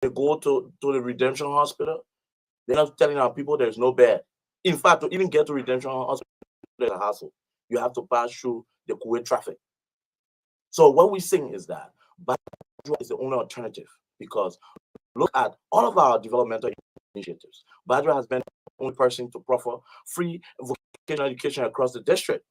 they go to the Redemption Hospital, they're not telling our people there's no bed. In fact, to even get to Redemption Hospital is a hassle. You have to pass through the Kuwait traffic. So what we're saying is that Badua is the only alternative because look at all of our developmental initiatives. Badua has been the only person to proffer free vocational education across the district.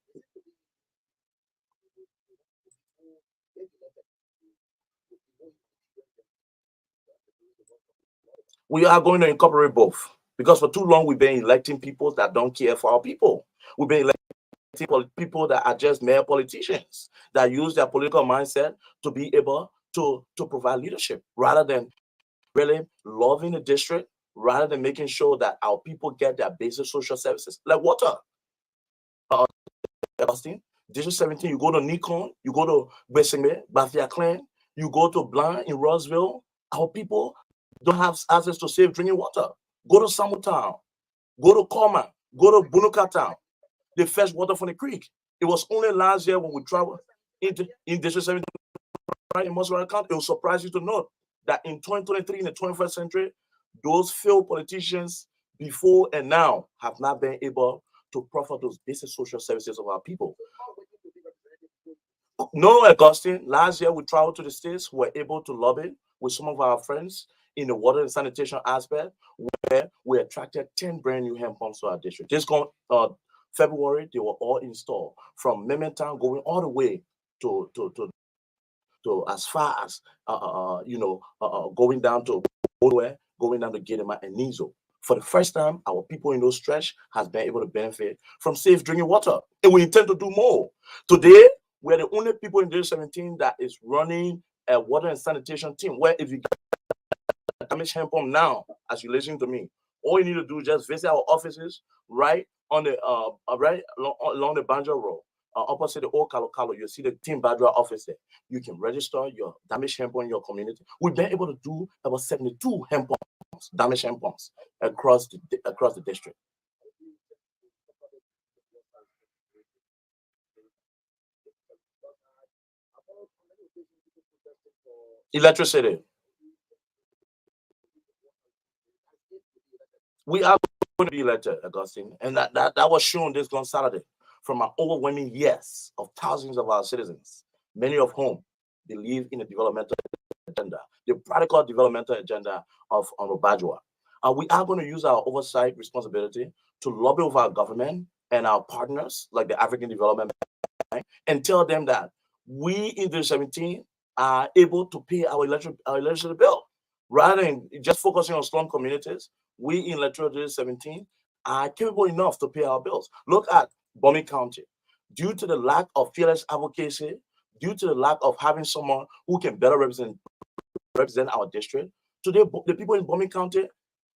We are going to incorporate both because for too long we've been electing people that don't care for our people. We've been electing people that are just mere politicians that use their political mindset to be able to provide leadership rather than really loving the district, rather than making sure that our people get their basic social services like water. Austin, District 17, you go to Nikon, you go to Besime, Bafia Clan, you go to Blanc in Roseville, our people don't have access to safe drinking water. Go to Samu Town, go to Koma, go to Bunuka Town. They fetch water from the creek. It was only last year when we traveled in District 17 right, in most of our country. It will surprise you to know that in 2023, in the 21st century, those failed politicians before and now have not been able to proffer those basic social services of our people. No, Augustine, last year we traveled to the States, we were able to lobby with some of our friends in the water and sanitation aspect, where we attracted 10 brand new hand pumps to our district. This going February, they were all installed from Mementown going all the way to as far as going down to Bodware, going down to Gedema and Nizo. For the first time, our people in those stretch has been able to benefit from safe drinking water, and we intend to do more. Today, we're the only people in District 17 that is running a water and sanitation team. Where if you get a damaged hand pump now, as you listen to me, all you need to do is just visit our offices right on the right along the Banjo Road. Opposite the old Kalo Kalo, you see the Team Badra office there. You can register your damaged hand pump in your community. We've been able to do about 72 hand pumps, damaged hand pumps across the district. Electricity. We are going to be elected, Augustine, and that was shown this gone Saturday from an overwhelming yes of thousands of our citizens, many of whom believe in the developmental agenda, the practical developmental agenda of Bajwa. We are going to use our oversight responsibility to lobby with our government and our partners, like the African Development Bank, and tell them that we in the 17 are able to pay our electricity bill. Rather than just focusing on slum communities, we in Electoral District 17 are capable enough to pay our bills. Look at Bomi County. Due to the lack of fearless advocacy, due to the lack of having someone who can better represent our district, today the people in Bomi County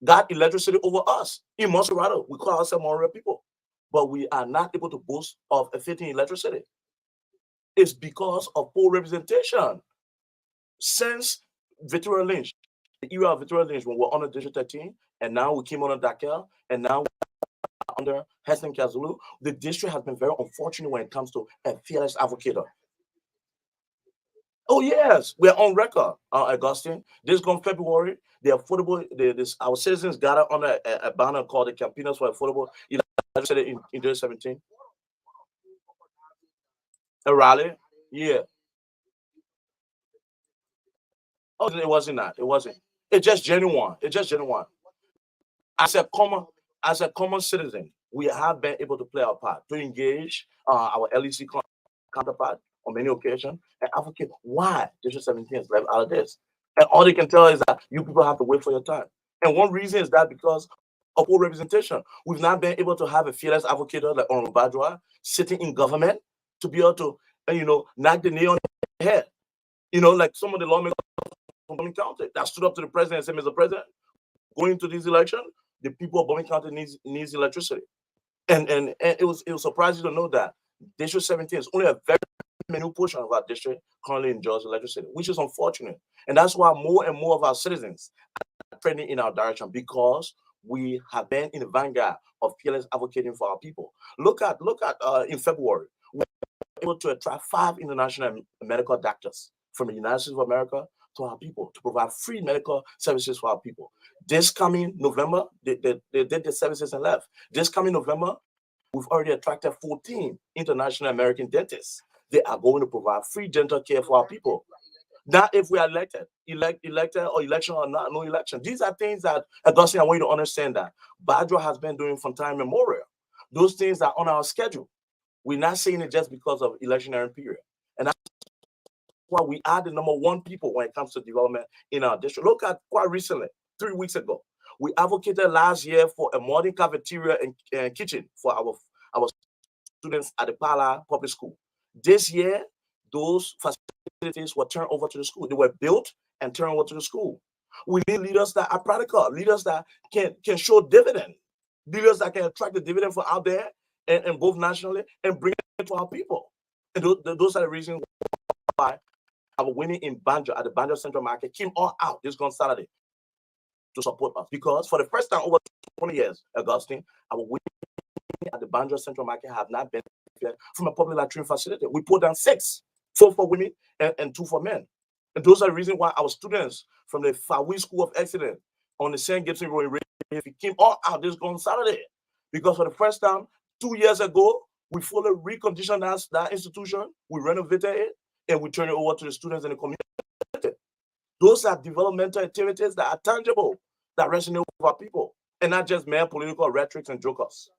got electricity over us. In Monserrato, we call ourselves Monterey people, but we are not able to boast of a fitting electricity. It's because of poor representation. Since Victoria Lynch, the era of Victoria Lynch, when we're under District 13, and now we came under Dakel, and now we're under Heston Kazulu, the district has been very unfortunate when it comes to a fearless advocate. Oh yes, we're on record, Augustine. This gone February, the affordable, our citizens gathered on a banner called the Campinas for Affordable Electricity in 2017. A rally, yeah. Oh, it wasn't that. It wasn't. It's just genuine. It's just genuine. As a common, as a common citizen, we have been able to play our part to engage our LEC counterpart on many occasions and advocate why District 17 is left out of this. And all they can tell is that you people have to wait for your time. And one reason is that because of poor representation, we've not been able to have a fearless advocate like Honorable Badua sitting in government to be able to, knock the nail on the head. Like some of the lawmakers from Bomi County that stood up to the president and said, Mr. President, going to this election, the people of Bomi County needs electricity. And it was surprising to know that District 17 is only a very minute portion of our district currently enjoys electricity, which is unfortunate. And that's why more and more of our citizens are trending in our direction because we have been in the vanguard of fearless advocating for our people. Look at in February, we were able to attract 5 international medical doctors from the United States of America, to our people, to provide free medical services for our people. This coming November, they did the services and left. This coming November, we've already attracted 14 international American dentists. They are going to provide free dental care for our people. Not if we are elected or election or not, no election. These are things that, Augustine, I want you to understand that Badua has been doing from time immemorial. Those things are on our schedule. We're not saying it just because of electionary period. And that's why we are the number one people when it comes to development in our district. Look at quite recently, 3 weeks ago, we advocated last year for a modern cafeteria and kitchen for our students at the Pala Public School. This year, those facilities were turned over to the school. They were built and turned over to the school. We need leaders that are practical, leaders that can show dividend, leaders that can attract the dividend from out there and both nationally and bring it to our people. And those are the reasons why our winning in Banjo at the Banjo Central Market came all out this gone Saturday to support us. Because for the first time over 20 years, Augustine, our winning at the Banjo Central Market have not been from a public latrine facility. We put down 6, 4 for women and 2 for men. And those are the reasons why our students from the Fawi School of Excellence on the St. Gibson Road came all out this gone Saturday. Because for the first time, 2 years ago, we fully reconditioned that institution, we renovated it, and we turned it over to the students in the community. Those are developmental activities that are tangible, that resonate with our people, and not just mere political rhetoric and jokers.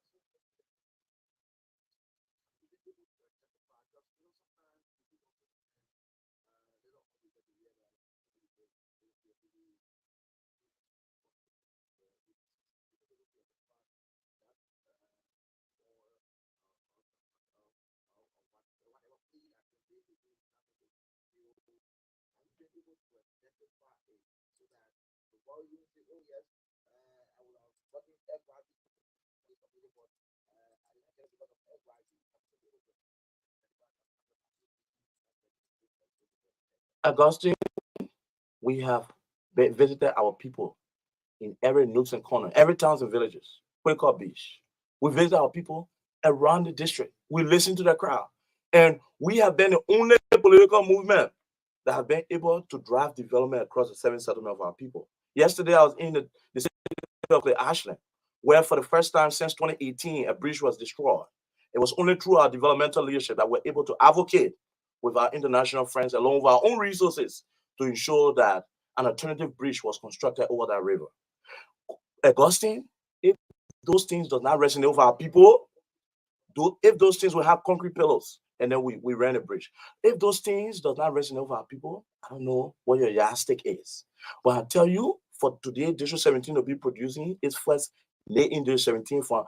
Augustine, we have visited our people in every nooks and corner, every towns and villages, Quaker Beach. We visit our people around the district. We listen to the crowd. And we have been the only political movement that have been able to drive development across the 7 settlements of our people. Yesterday, I was in the city of the Ashland, where for the first time since 2018, a bridge was destroyed. It was only through our developmental leadership that we're able to advocate with our international friends, along with our own resources, to ensure that an alternative bridge was constructed over that river. Augustine, if those things does not resonate with our people, if those things will have concrete pillars, and then we ran a bridge. If those things does not resonate with our people, I don't know what your yardstick is. But I tell you, for today, District 17 will be producing its first late in District 17 for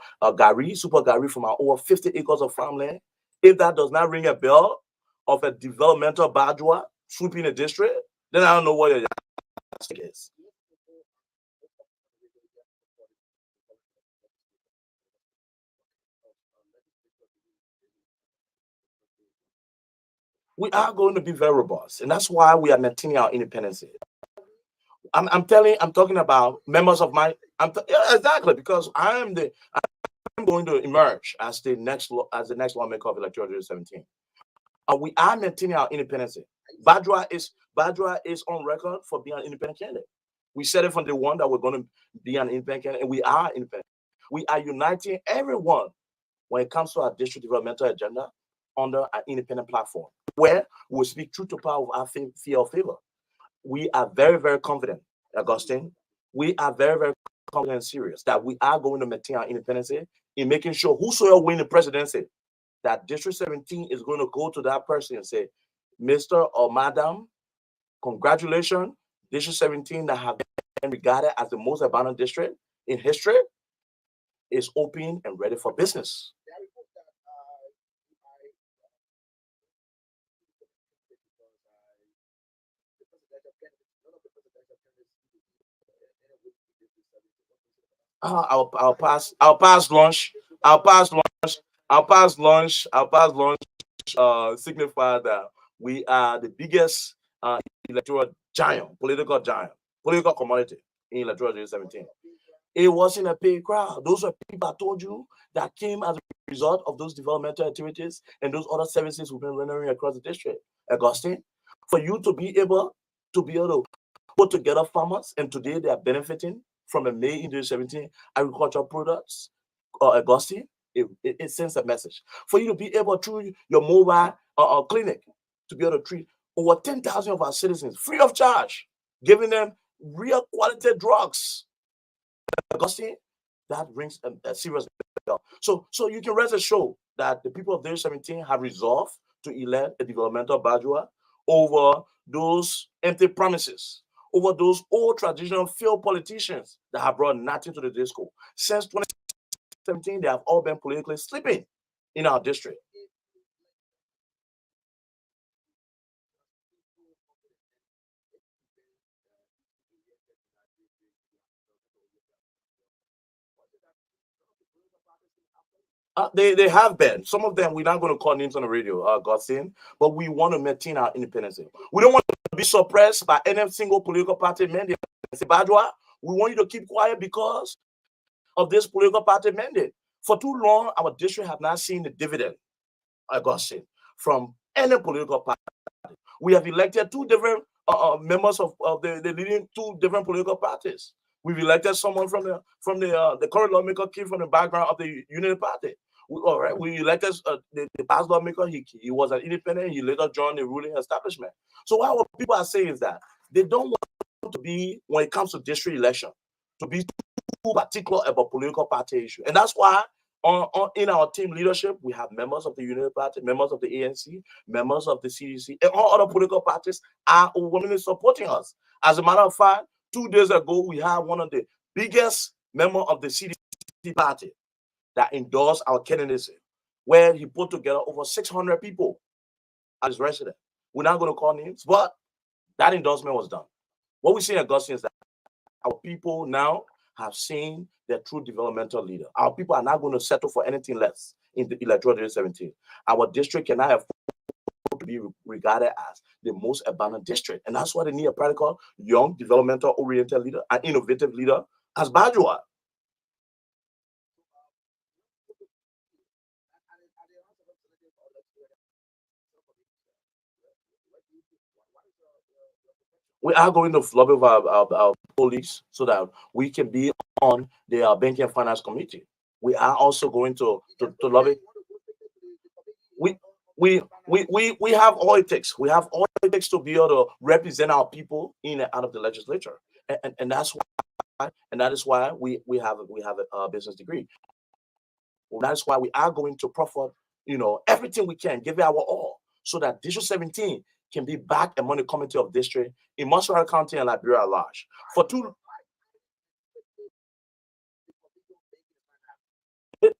super Gary from our over 50 acres of farmland. If that does not ring a bell of a developmental Badua sweeping the district, then I don't know what your yardstick is. We are going to be very robust, and that's why we are maintaining our independence. I'm talking about members of my. Yeah, exactly, because I'm going to emerge as the next lawmaker of electoral 2017. And we are maintaining our independence. Badua is on record for being an independent candidate. We said it from the one that we're going to be an independent candidate, and we are independent. We are uniting everyone when it comes to our district developmental agenda under an independent platform where we speak truth to power with our fear of favor. We are very, very confident, Augustine. We are very, very confident and serious that we are going to maintain our independence in making sure whosoever win the presidency, that District 17 is going to go to that person and say, Mr. or Madam, congratulations, District 17 that have been regarded as the most abandoned district in history is open and ready for business. Our past launch, our past launch, our past launch signify that we are the biggest electoral giant, political commodity in electoral 2017. It wasn't a paid crowd. Those were people I told you that came as a result of those developmental activities and those other services we've been rendering across the district. Augustine, for you to be able to be able to put together farmers, and today they are benefiting from a May in 2017 agricultural products. Augustine, it sends a message for you to be able through your mobile clinic to be able to treat over 10,000 of our citizens free of charge, giving them real quality drugs. Augustine, that rings a serious bell. So you can rest assured that the people of District 17 have resolved to elect a developmental Bajwa over those empty promises, over those old traditional failed politicians that have brought nothing to the disco. Since 2017, they have all been politically sleeping in our district. They have been. Some of them, we're not going to call names on the radio, Godson, but we want to maintain our independence. We don't want to be suppressed by any single political party mandate. Badwa, we want you to keep quiet because of this political party mandate. For too long, our district have not seen the dividend, Godson, from any political party. We have elected two different members of the leading two different political parties. We've elected someone from the current lawmaker came from the background of the Unity Party. All right, we elected the past lawmaker. He was an independent. He later joined the ruling establishment. So what people are saying is that they don't want to be, when it comes to district election, to be too particular about political party issue, and that's why in our team leadership, we have members of the Unity Party, members of the ANC, members of the CDC, and all other political parties are overwhelmingly supporting us. As a matter of fact, 2 days ago, we had one of the biggest members of the CDC party that endorsed our candidacy, where he put together over 600 people as residents. We're not going to call names, but that endorsement was done. What we see in Augustine is that our people now have seen their true developmental leader. Our people are not going to settle for anything less in the electoral 2017. Our district cannot afford to be regarded as the most abandoned district. And that's why they need a practical, young, developmental-oriented leader, an innovative leader as Bajwa. We are going to lobby of our colleagues so that we can be on the banking and finance committee. We are also going to lobby. We we have all it takes. We have all it takes to be able to represent our people in and out of the legislature, and that's why, and that is why we have a business degree. Well, that is why we are going to proffer, everything we can, give it our all, so that District 17 can be back among the committee of district in Montserrat County and Liberia at large. For two,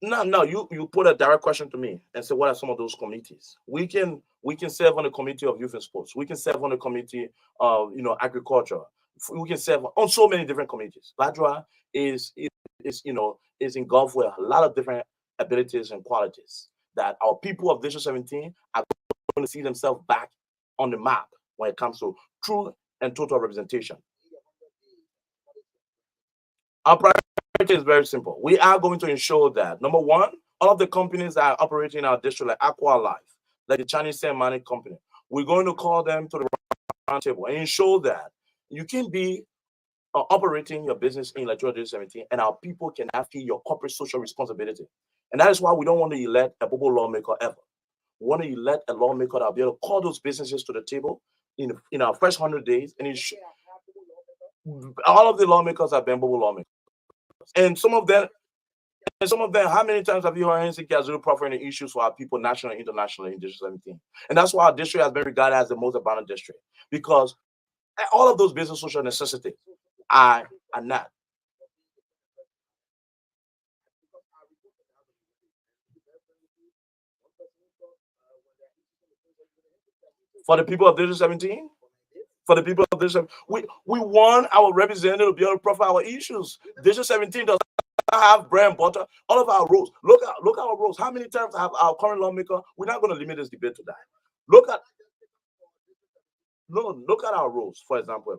no, you put a direct question to me and say, what are some of those committees? We can serve on the committee of youth and sports. We can serve on the committee of agriculture. We can serve on so many different committees. Badra is engulfed with a lot of different abilities and qualities that our people of District 17 are going to see themselves back on the map when it comes to true and total representation. Our priority is very simple. We are going to ensure that, number one, all of the companies that are operating in our district, like Aqua Life, like the Chinese Sand Mining Company, we're going to call them to the round table and ensure that you can be operating your business in like 2017 and our people can feel your corporate social responsibility. And that is why we don't want to elect a bubble lawmaker ever. We want to elect a lawmaker that will be able to call those businesses to the table in our first 100 days. And all of the lawmakers have been bubble lawmakers. And some of them, how many times have you heard Henry Kazulu proffering the issues for our people nationally and internationally in District 17? And that's why our district has been regarded as the most abandoned district, because all of those business social necessities are not. For the people of District 17, for the people of District, we want our representative to be able to profile our issues. District 17 does not have bread and butter. All of our rules. Look at our rules. How many times have our current lawmaker? We're not going to limit this debate to that. Look at No, look at our rules. For example,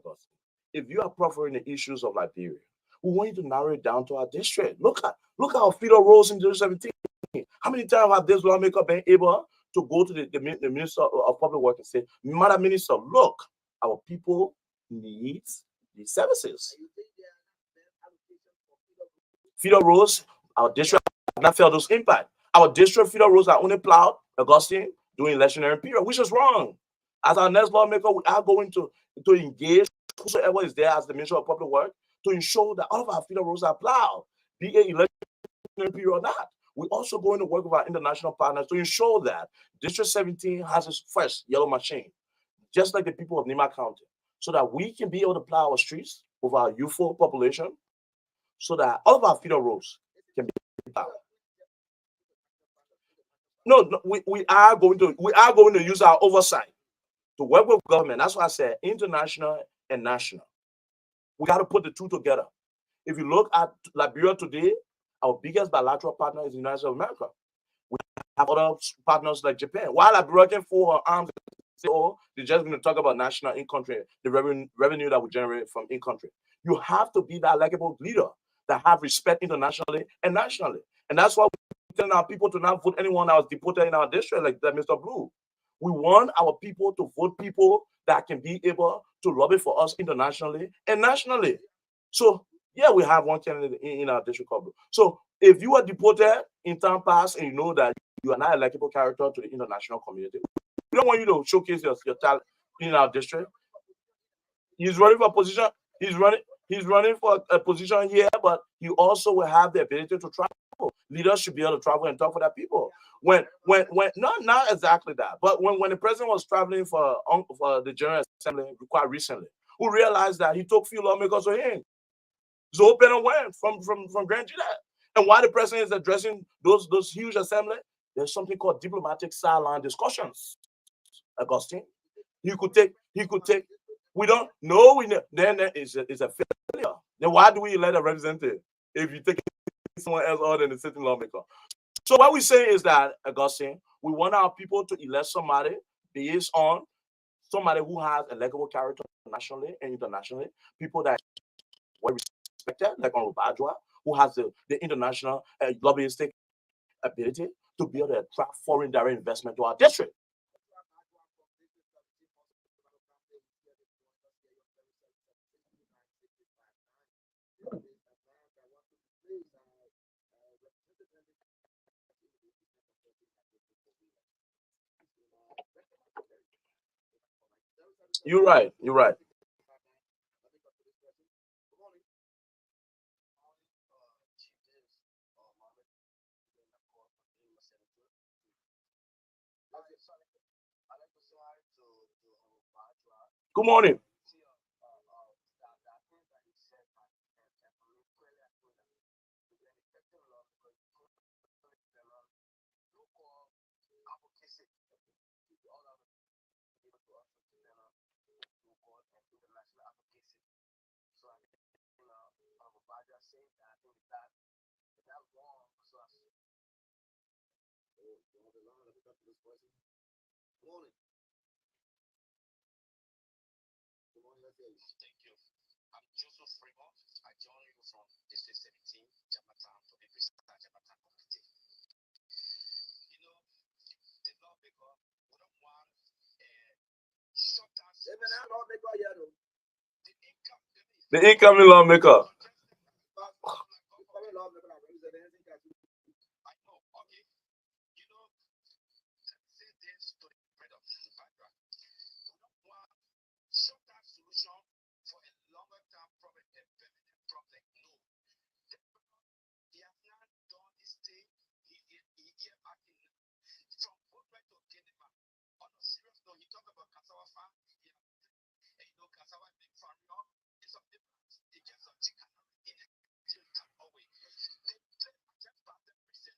if you are proffering the issues of Liberia, we want you to narrow it down to our district. Look at our feeder roles in District 17. How many times have this lawmaker been able to go to the Minister of Public Works and say, Madam Minister, look, our people needs these services. Feeder roads, our district have not felt those impact. Our district feeder roads are only plowed, Augustine, during electionary period, which is wrong. As our next lawmaker, we are going to engage whosoever is there as the Minister of Public Works to ensure that all of our feeder roads are plowed, be it electionary period or not. We're also going to work with our international partners to ensure that District 17 has its first yellow machine, just like the people of Nima County, so that we can be able to plow our streets with our youthful population, so that all of our feeder roads can be plowed. No, we are going to use our oversight to work with government. That's why I said international and national. We got to put the two together. If you look at Liberia today, our biggest bilateral partner is the United States of America. We have other partners like Japan. While Liberia can fold her arms and say, oh, they're just going to talk about national in-country, the revenue that we generate from in-country. You have to be that likable leader that have respect internationally and nationally. And that's why we're telling our people to not vote anyone that was deported in our district, like that Mr. Blue. We want our people to vote people that can be able to lobby for us internationally and nationally. So, yeah, we have one candidate in our district. So, if you are deported in time past and you know that you are not a likable character to the international community, we don't want you to showcase your talent in our district. He's running for a position. He's running for a position here, but he also will have the ability to travel. Leaders should be able to travel and talk for their people. When not exactly that, but when the president was traveling for the General Assembly quite recently, who realized that he took few lawmakers with him. So open and went from Grand Judah. And while the president is addressing those huge assembly, there's something called diplomatic sideline discussions. Augustine, he could take. We don't know. We know. Then it's a failure. Then why do we elect a representative if you take someone else other than the sitting lawmaker? So what we say is that, Augustine, we want our people to elect somebody based on somebody who has a likable character nationally and internationally, people that were respected, like Honorable Bajwa, who has the international lobbyistic ability to be able to attract foreign direct investment to our district. You're right. You're right. Good morning. Thank you. I'm Joseph Fremont. I join you from District 17, Jamatan, to be precise, Jamatan Community. You know, the lawmaker wouldn't want a short-term the incoming lawmaker. I know, okay. You know, say this to the freedom. We don't want short-term solution for a longer-term problem, a permanent problem. No. He has not done this thing. He acting from Woodward to Kenema. On a serious note, he talked about cassava farm. Yeah. And you know, cassava big farm, you know, it's a difference. It gets some chicken in it. Away. They just about the percent.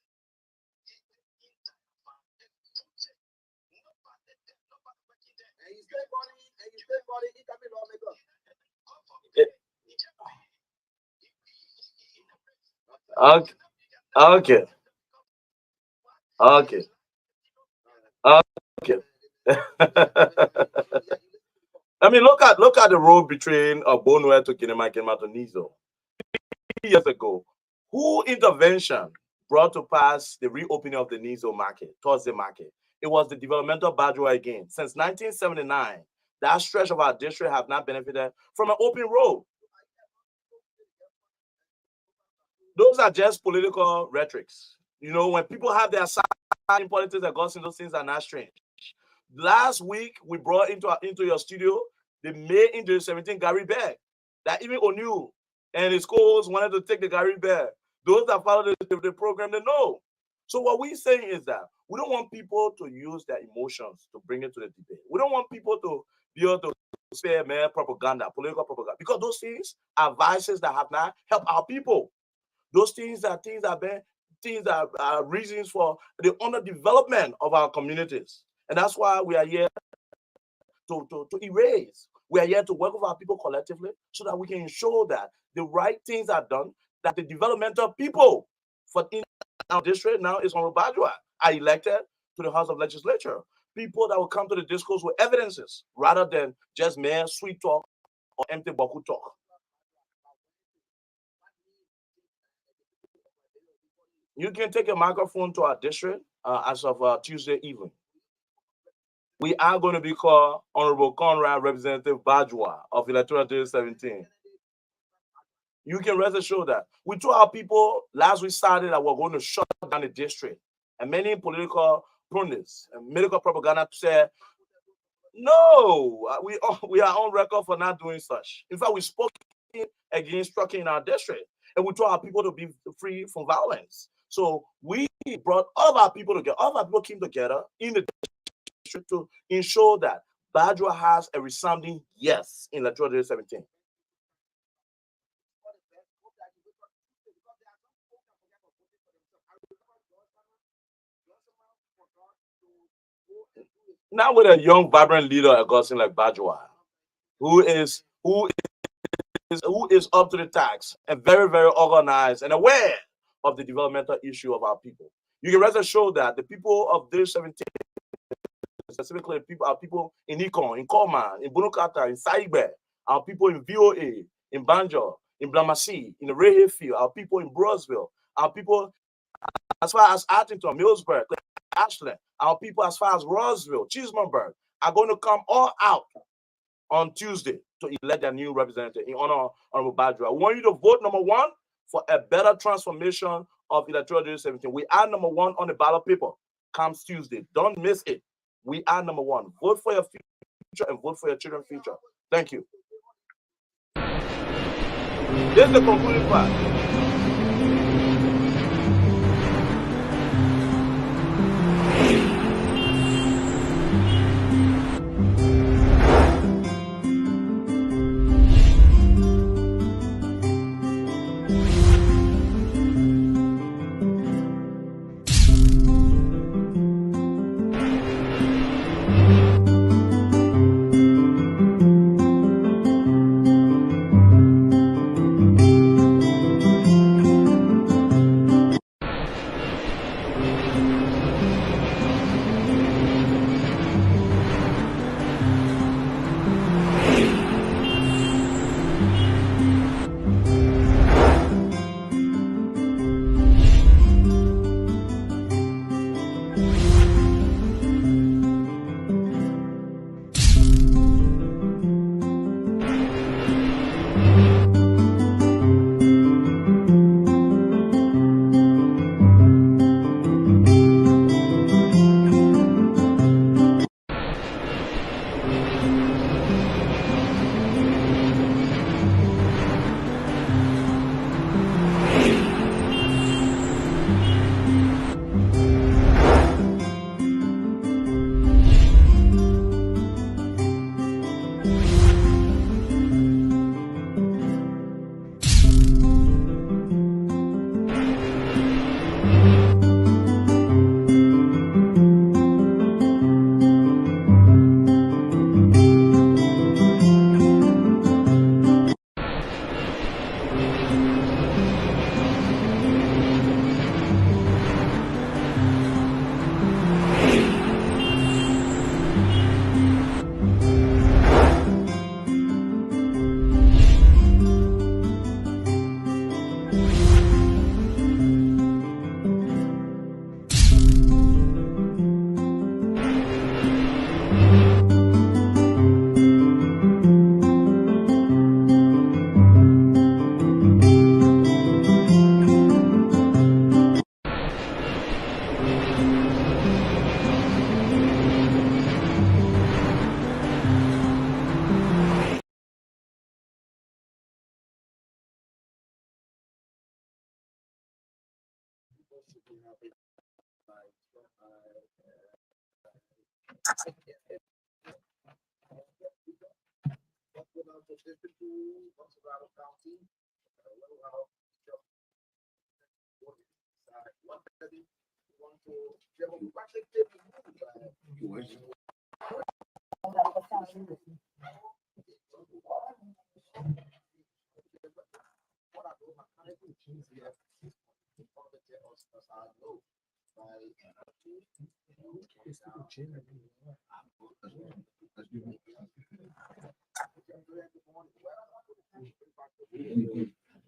The entire farm, the project. Nobody working there. And you spend money, he can be lawmaker. Okay. Okay. Okay. Okay. I mean, look at the road between Bonwell to Kinema to Nizo. Years ago, who intervention brought to pass the reopening of the Nizo market, Thursday market? It was the developmental Bajwa again. Since 1979, that stretch of our district have not benefited from an open road. Those are just political rhetorics. You know, when people have their side in politics, Augustine, those things are not strange. Last week, we brought into your studio the May into 17 Gary Bear, that even O'Neill and his co-hosts wanted to take the Gary Bear. Those that follow the program, they know. So what we're saying is that we don't want people to use their emotions to bring it to the debate. We don't want people to be able to spare mere propaganda, political propaganda, because those things are vices that have not helped our people. Those things are reasons for the underdevelopment of our communities. And that's why we are here to erase. We are here to work with our people collectively so that we can ensure that the right things are done, that the developmental people in our district now is Honorable Bajwa are elected to the House of Legislature. People that will come to the discourse with evidences rather than just mere sweet talk or empty Baku talk. You can take a microphone to our district as of Tuesday evening. We are going to be called Honorable Conrad Representative Bajwa of Electoral District 17. You can rest assured that we told our people last we started that we're going to shut down the district. And many political pundits and medical propaganda said, no, we are on record for not doing such. In fact, we spoke against trucking in our district. And we told our people to be free from violence. So we brought all of our people together. All of our people came together in the district to ensure that Bajwa has a resounding yes in Electoral District 17. Now with a young, vibrant leader, Augustine like Bajwa, who is up to the task and very, very organized and aware of the developmental issue of our people. You can rest assured that the people of District 17, specifically our people in Ikon, in Kolman, in Bunukata, in Saigbe, our people in VOA, in Banjo, in Blamasi, in the Rehe Field, our people in Brosville, our people as far as Artington, Millsburg, Ashland, our people as far as Roseville, Cheesemanburg are going to come all out on Tuesday to elect their new representative in honor of Honorable Bajwa. I want you to vote number one for a better transformation of Electoral District 17. We are number one on the ballot paper. Comes Tuesday. Don't miss it. We are number one. Vote for your future and vote for your children's future. Thank you. This is the concluding part.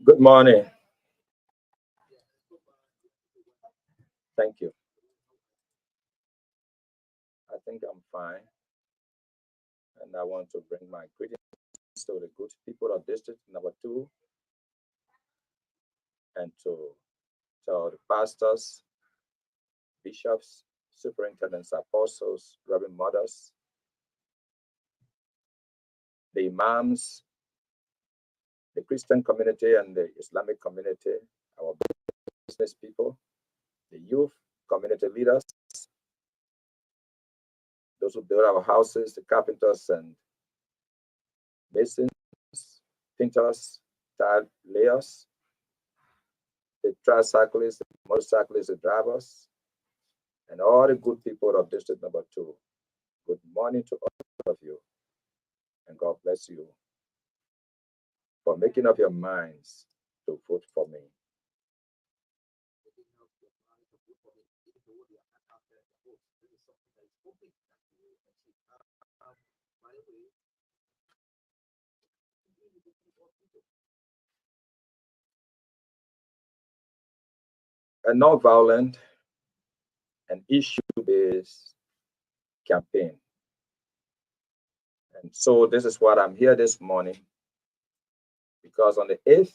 Good morning. Thank you. I think I'm fine. And I want to bring my greetings to the good people of District Number 2 and to the pastors, bishops, superintendents, apostles, reverend mothers, the imams, the Christian community and the Islamic community, our business people, the youth, community leaders, those who build our houses, the carpenters and masons, painters, tile layers, the tricyclists, the motorcyclists, the drivers, and all the good people of District Number 2. Good morning to all of you, and God bless you for making up your minds to vote for me. A non-violent and issue-based campaign. And so this is what I'm here this morning, because on the 8th,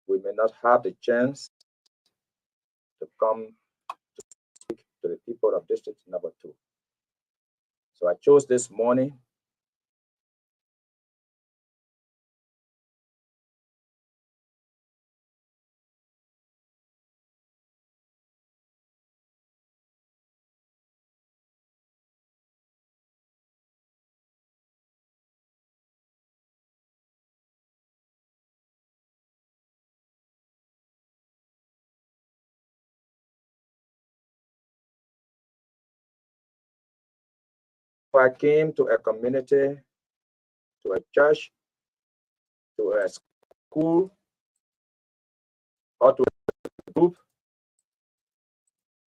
we may not have the chance to come to speak to the people of District Number 2. So I chose this morning I came to a community, to a church, to a school, or to a group,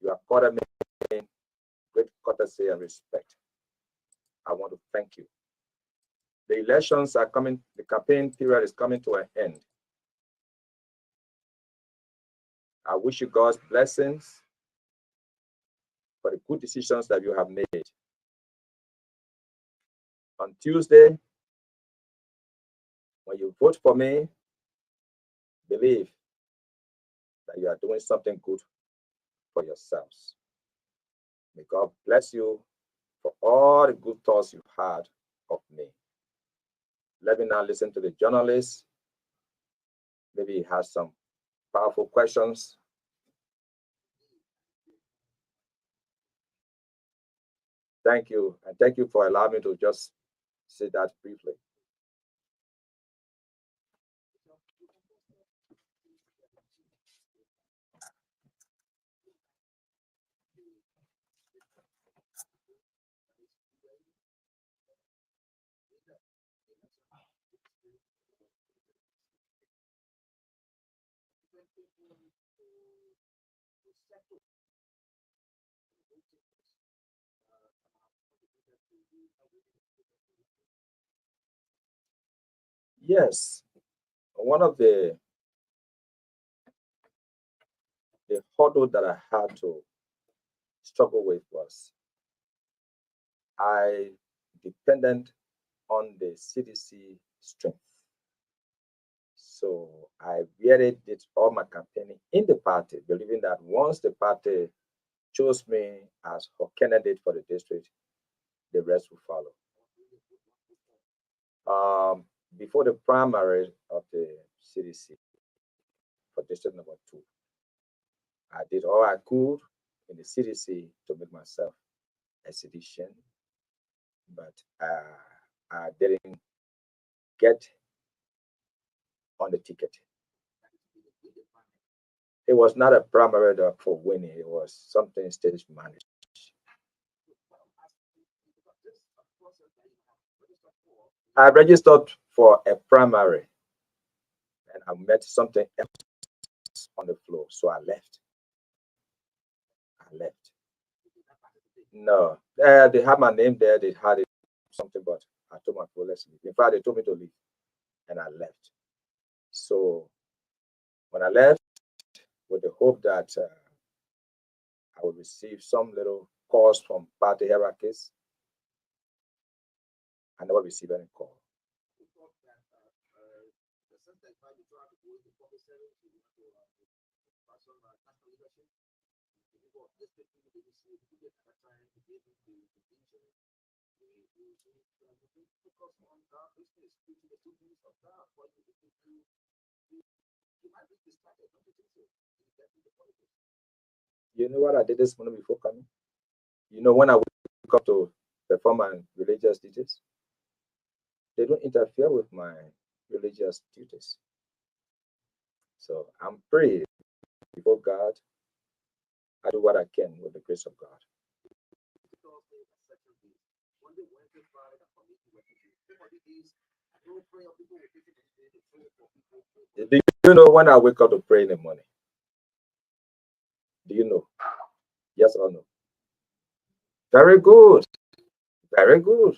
you accorded me great courtesy and respect. I want to thank you. The elections are coming, the campaign period is coming to an end. I wish you God's blessings for the good decisions that you have made. On Tuesday, when you vote for me, believe that you are doing something good for yourselves. May God bless you for all the good thoughts you've had of me. Let me now listen to the journalist. Maybe he has some powerful questions. Thank you, and thank you for allowing me to just say that briefly. Yes, one of the hurdle that I had to struggle with was I depended on the CDC strength. So I really did all my campaigning in the party, believing that once the party chose me as her candidate for the district, the rest will follow. Before the primary of the CDC for District Number 2, I did all I could in the CDC to make myself a citizen, but I didn't get on the ticket. It was not a primary for winning, it was something stage managed. I registered for a primary and I met something else on the floor, so I left. I left. No, they had my name there. They had it something, but I told my people, let's leave. In fact, they told me to leave, and I left. So when I left, with the hope that I would receive some little calls from party hierarchies, I never received any call. You know what I did this morning before coming? You know, when I wake up to perform my religious duties, they don't interfere with my religious duties. So I'm praying before God. I do what I can with the grace of God. Do you know when I wake up to pray in the morning? Do you know? Yes or no? Very good. Very good.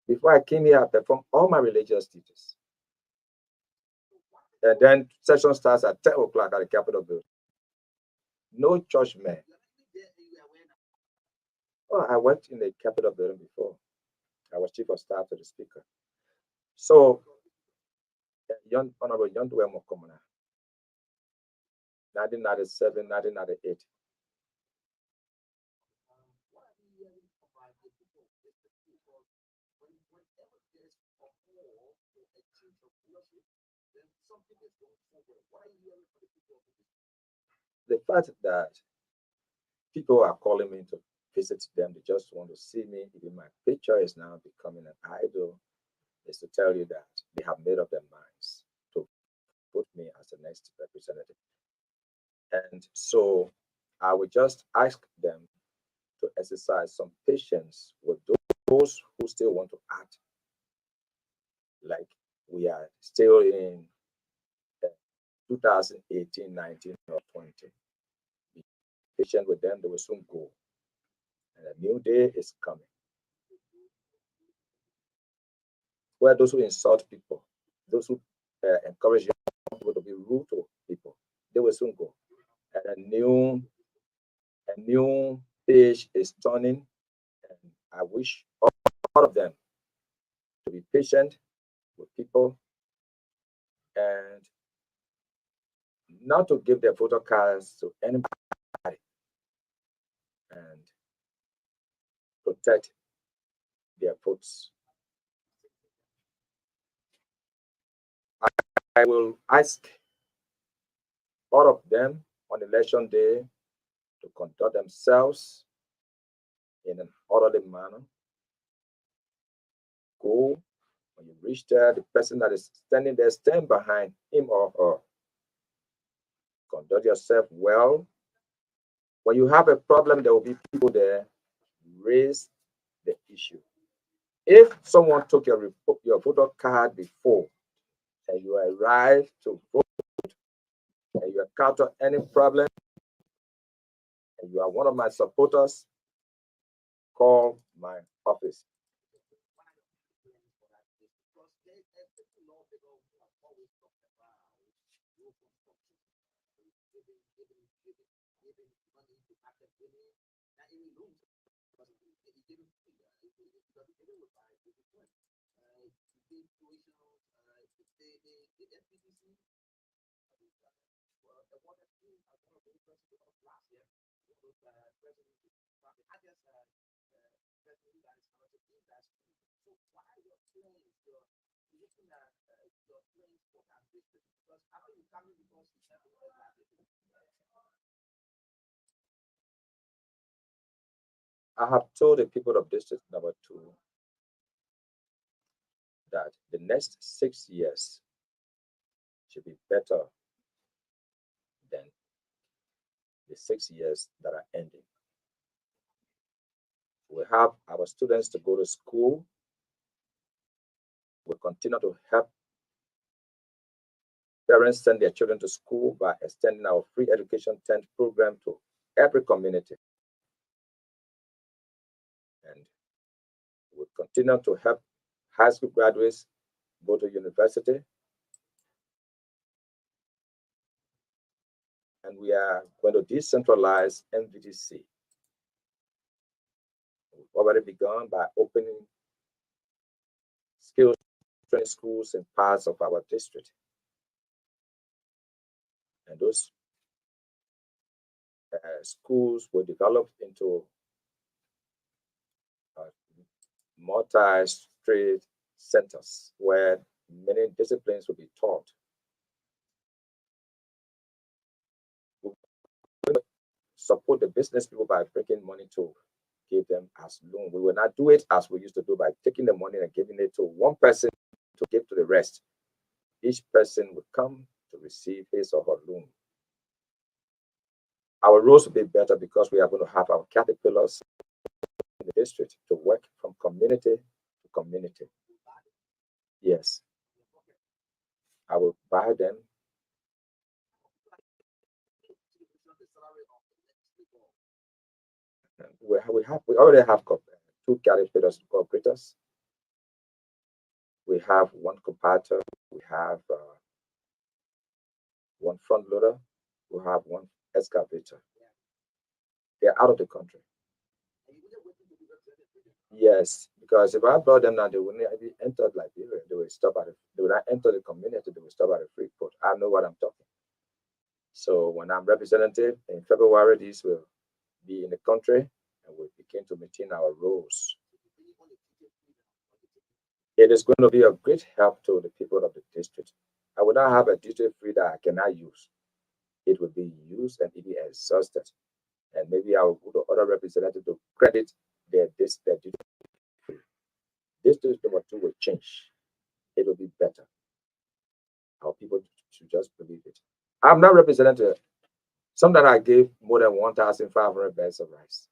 Before I came here, I performed all my religious duties. And then session starts at 10 o'clock at the Capitol building. No churchmen. Oh, I worked in the Capitol building before. I was chief of staff to the speaker. So, young Honorable John Dwayne Mokomona, 1997, 1998. The fact that people are calling me to visit them, they just want to see me. Even my picture is now becoming an idol, is to tell you that they have made up their minds to put me as the next representative. And so I would just ask them to exercise some patience with those who still want to act like we are still in 2018, 19, or 20. Be patient with them, they will soon go. And a new day is coming. Where those who insult people, those who encourage young people to be rude to people, they will soon go. And a new page is turning. And I wish all of them to be patient with people and not to give their photo cards to anybody and protect their votes. I will ask all of them on election day to conduct themselves in an orderly manner. Go, when you reach there, the person that is standing there, stand behind him or her. Conduct yourself well. When you have a problem, there will be people there. Raise the issue. If someone took your photo card before and you arrive to vote and you encounter any problem and you are one of my supporters, call my office. I have told the people of District Number 2 that the next 6 years should be better than the 6 years that are ending. We have our students to go to school. We continue to help parents send their children to school by extending our free education tent program to every community. And we continue to help high school graduates go to university. And we are going to decentralize MVDC. We've already begun by opening skills training schools in parts of our district. And those schools were developed into multi-trade centers where many disciplines will be taught. We will support the business people by bringing money to give them as loan. We will not do it as we used to do by taking the money and giving it to one person to give to the rest. Each person will come to receive his or her loan. Our roads will be better because we are going to have our caterpillars in the district to work from community to community. Yes, I will buy them. We already have two caterpillars cooperators. We have one compactor. We have one front loader. We have one excavator. They're out of the country. Yes, because if I brought them now, they wouldn't have entered Liberia. They will stop at they will not enter the community. They will stop at a free port. I know what I'm talking. So when I'm representative in February, these will be in the country and we begin to maintain our roles. It is going to be a great help to the people of the district. I will not have a duty free that I cannot use. It will be used and it will be exhausted. And maybe I will put the other representative to credit their duty free. District number 2 will change. It will be better. Our people should just believe it. I'm not representing some that I gave more than 1,500 bags of rice.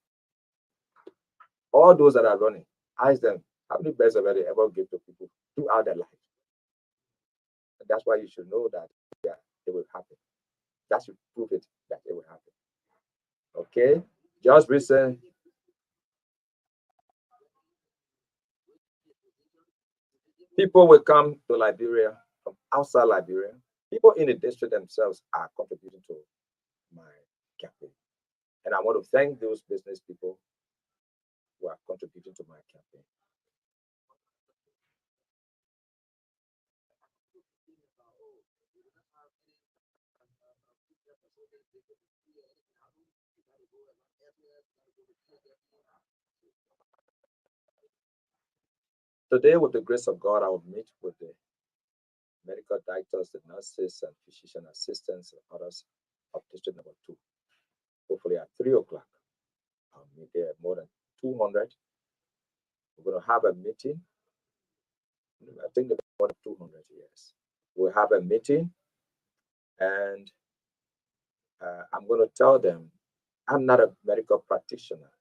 All those that are running, ask them how many bags of rice they ever give to people throughout their life. And that's why you should know that it will happen. That should prove it that it will happen. Okay? Just recent. People will come to Liberia from outside Liberia. People in the district themselves are contributing to my campaign. And I want to thank those business people who are contributing to my campaign. Today, with the grace of God, I will meet with the medical doctors, the nurses, and physician assistants, and others of district number 2. Hopefully, at 3 o'clock, I'll meet there more than 200. We're going to have a meeting. I think about more than 200 years. We'll have a meeting, and I'm going to tell them I'm not a medical practitioner.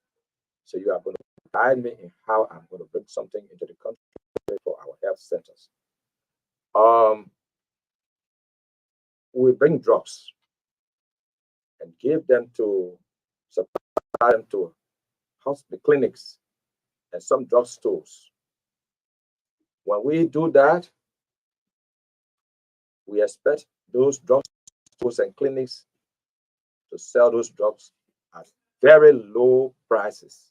So you are going to guide me in how I'm going to bring something into the country for our health centers. We bring drugs and give them to supply them to hospital clinics and some drug stores. When we do that, we expect those drug stores and clinics to sell those drugs at very low prices.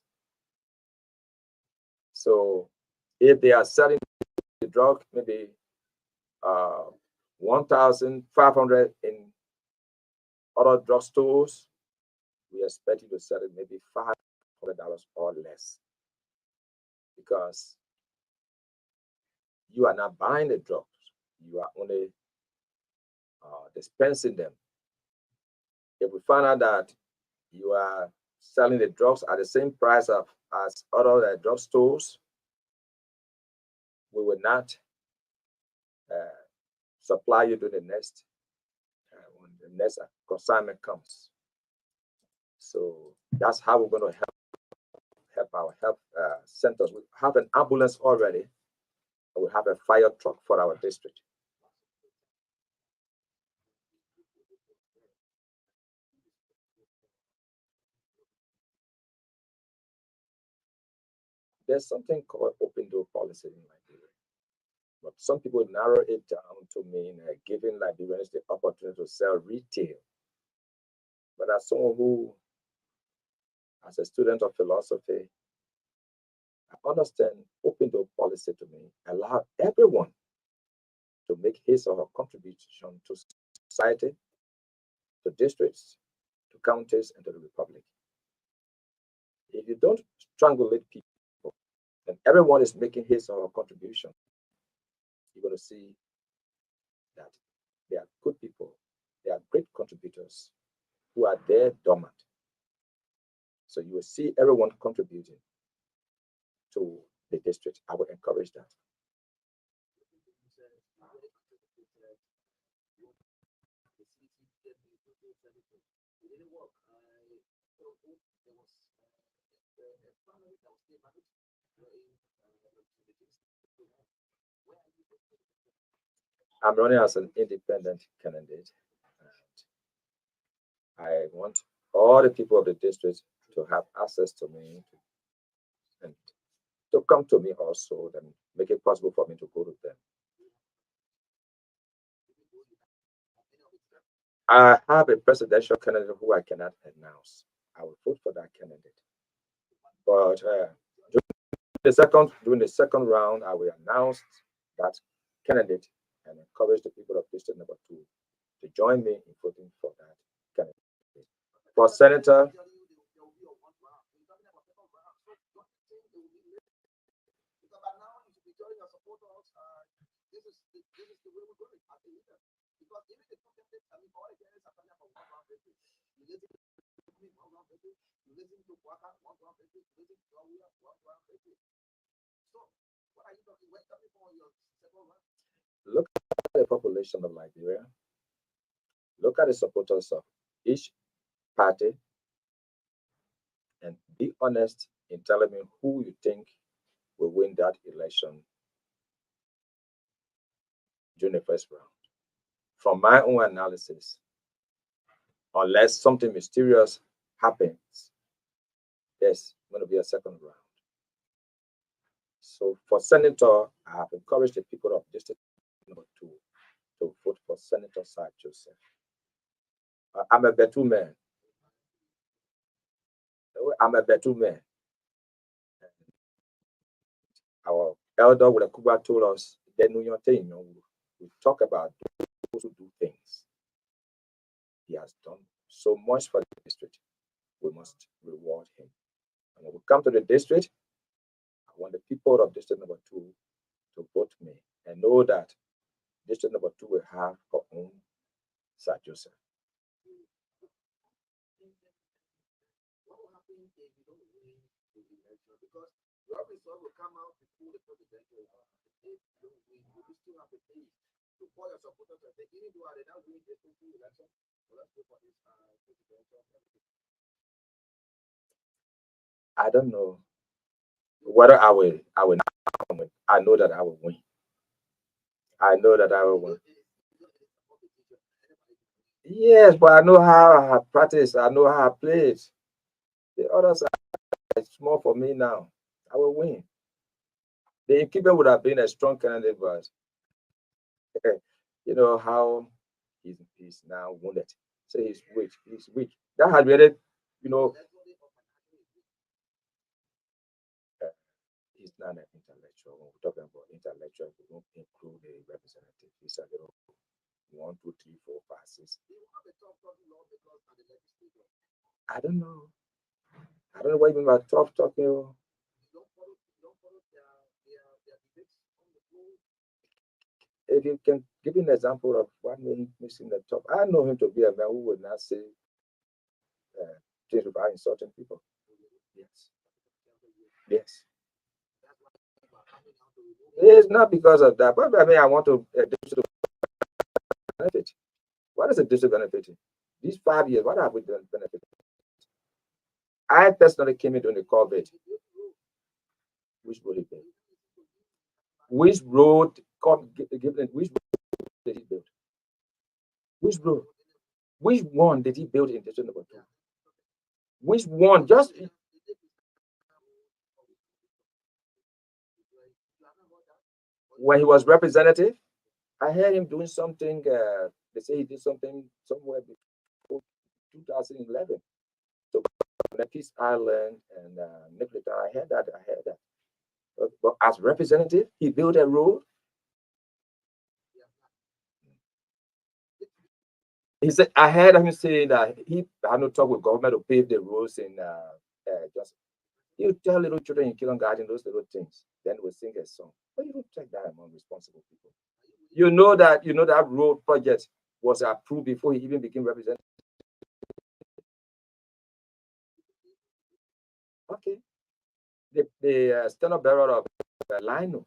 So if they are selling the drug maybe 1,500 in other drugstores, we expect you to sell it maybe $500 or less, because you are not buying the drugs. You are only dispensing them. If we find out that you are selling the drugs at the same price as other drug stores, we will not supply you to the next when the next consignment comes. So that's how we're going to help our health centers. We have an ambulance already. We have a fire truck for our district. There's something called open door policy in Nigeria, but some people narrow it down to mean giving Liberians the opportunity to sell retail. But as someone who, as a student of philosophy, I understand open door policy to me allow everyone to make his or her contribution to society, to districts, to counties, and to the republic. If you don't strangulate people, and everyone is making his or her contribution, you're going to see that they are good people, they are great contributors who are there dormant. So you will see everyone contributing to the district. I would encourage that. I'm running as an independent candidate. I want all the people of the district to have access to me and to come to me also, and make it possible for me to go to them. I have a presidential candidate who I cannot announce. I will vote for that candidate. But during the second round, I will announce that candidate and encourage the people of district number 2 to join me in voting for that candidate. For senator, look at the population of Liberia, look at the supporters of each party, and be honest in telling me who you think will win that election during the first round. From my own analysis, unless something mysterious happens, there's going to be a second round. So for senator, I have encouraged the people of district number 2 to vote for Senator Sir Joseph. I'm a Betu man. I'm a Betu man. Our elder with Kuba told us, we talk about those who do things. He has done so much for the district. We must reward him. And when we come to the district, I want the people of district number 2 to vote me and know that district number 2 will have her own Sir Joseph. Because your result will come out before the presidential if you still have the faith to call your supporters and say, even though they not win the election, so let's go for this presidential. I don't know whether I will not win. I know that I will win. I know that I will win. Yes, but I know how I have practiced. I know how I played. The others are small for me now. I will win. The incumbent would have been a strong candidate, but you know how he's now wounded. So he's weak. He's weak. That had really, you know, he's not an intellectual. When we're talking about intellectual, we don't include a representative. He's a little 1, 2, 3, 4, 5, 6. I don't know. I don't know what you mean by tough talking. if you can give me an example of what made missing the top, I know him to be a man who would not say things without insulting people. Yes. Yes. It's not because of that, but I mean, I want to benefit. What is a district benefiting? These 5 years, what have we done benefited? I personally came into the COVID. Which road he built? Which road, which road did he build? Which road? Which one did he build in district number 2? Which one? Just when he was representative, I heard him doing something. They say he did something somewhere before 2011. So Peace Island and Nicolita, I heard that. But as representative, he built a road. He said, I heard him saying that he had no talk with government to pave the roads in just. You tell little children in kindergarten those little things, then we'll sing a song. But you don't take that among responsible people. You know that road project was approved before he even became representative. Okay. The stand-up bearer of Lionel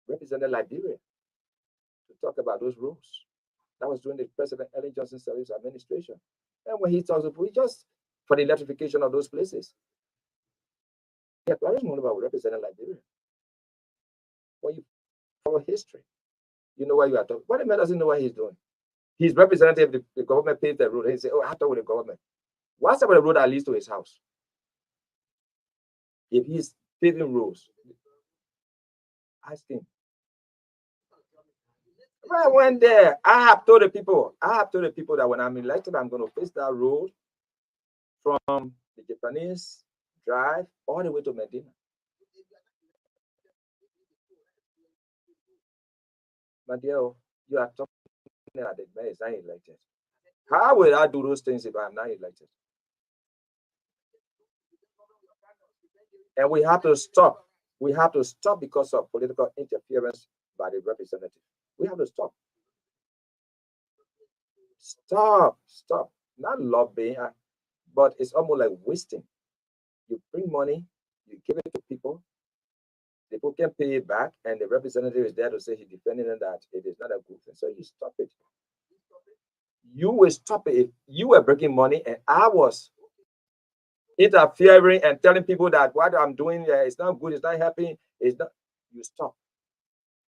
represented Liberia to talk about those roads. That was during the President Ellen Johnson Sirleaf's administration. And when he talks about just for the electrification of those places. Yeah, Clarence Monova will represent Liberia. When you follow history, you know what you are talking. What the man doesn't know what he's doing. He's representative, the government paved the road. He say, oh, I talk with the government. What's about the road that leads to his house? If he's paving roads, ask him. When I went there, I have told the people that when I'm elected, I'm going to face that road from the Japanese Drive all the way to Medina. But you are talking that the man is not elected. How will I do those things if I'm not elected? And we have to stop. We have to stop because of political interference by the representative. We have to stop. Stop. Not lobbying, but it's almost like wasting. You bring money, you give it to people, the people can pay it back, and the representative is there to say he's defending them that it is not a good thing. So you stop it. You will stop it if you were bringing money and I was interfering and telling people that what I'm doing is not good, it's not helping, it's not. You stop.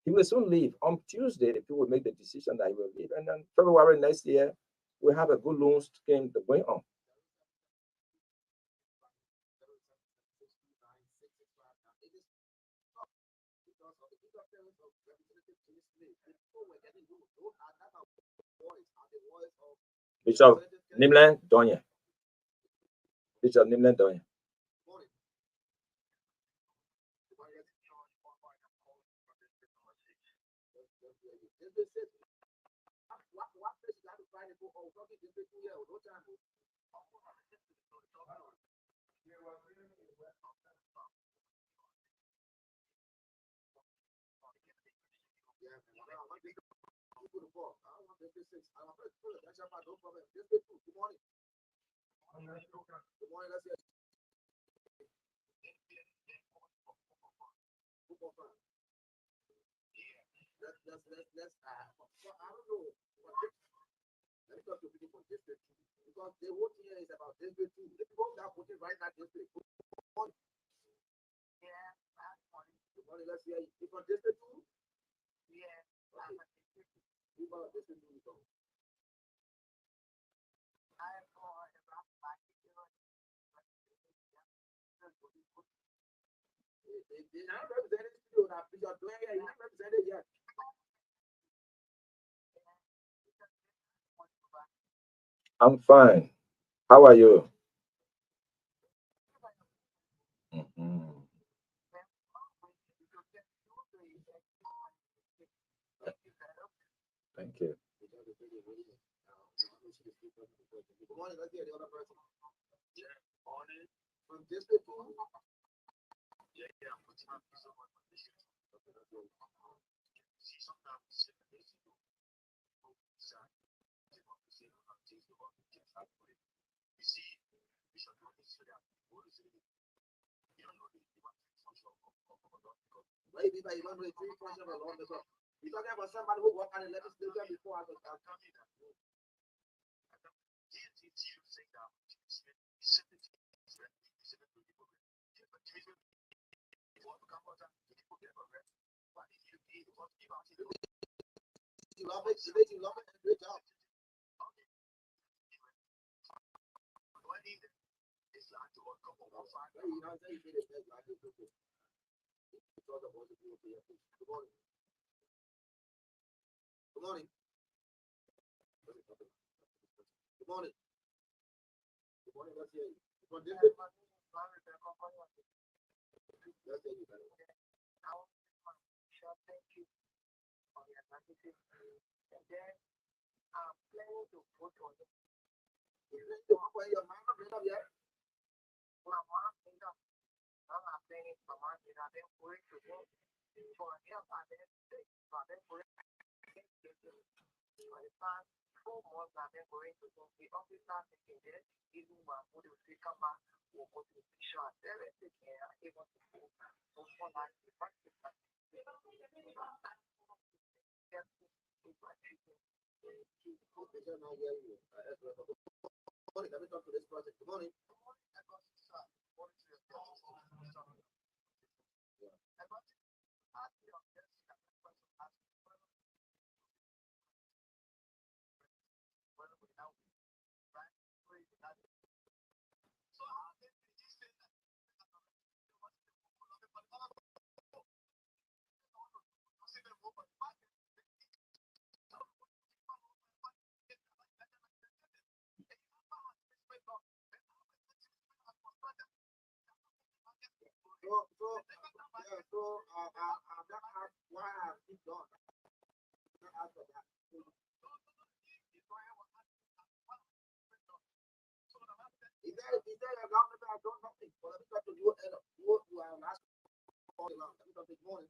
He will soon leave. On Tuesday, the people will make the decision that he will leave. And then February next year, we'll have a good loan scheme going on. Bishop Nimlen Donya. Bishop Nimlen Donya. Because the whole thing is about district 2. The people that voted right now district. Yeah, good morning. Let's hear you. From district 2? Yeah. People of district 2. I'm for the black they're not represented you. You're doing it. You're not represented yet. I'm fine. How are you? Mm-hmm. Thank you. You're talking about somebody who worked on the legislature before I was coming. You love it, you love it, good job. Good morning. Good morning. Good morning. Let's hear you. Thank you. And then I'm planning to put on it. Your mom made up yet? My mom made up. I'm planning for my mom. I've been working to go for help. I've been working. For the past 4 months, I've been going to go. The officer taking there, even my food will come back. We'll go to the picture and everything. I'm able to go for like the practice. Morning, let me talk to this project. Good morning. Why have you done? Is there a government that don't nothing? Well, let me talk to you and you are last morning. Let me talk this morning.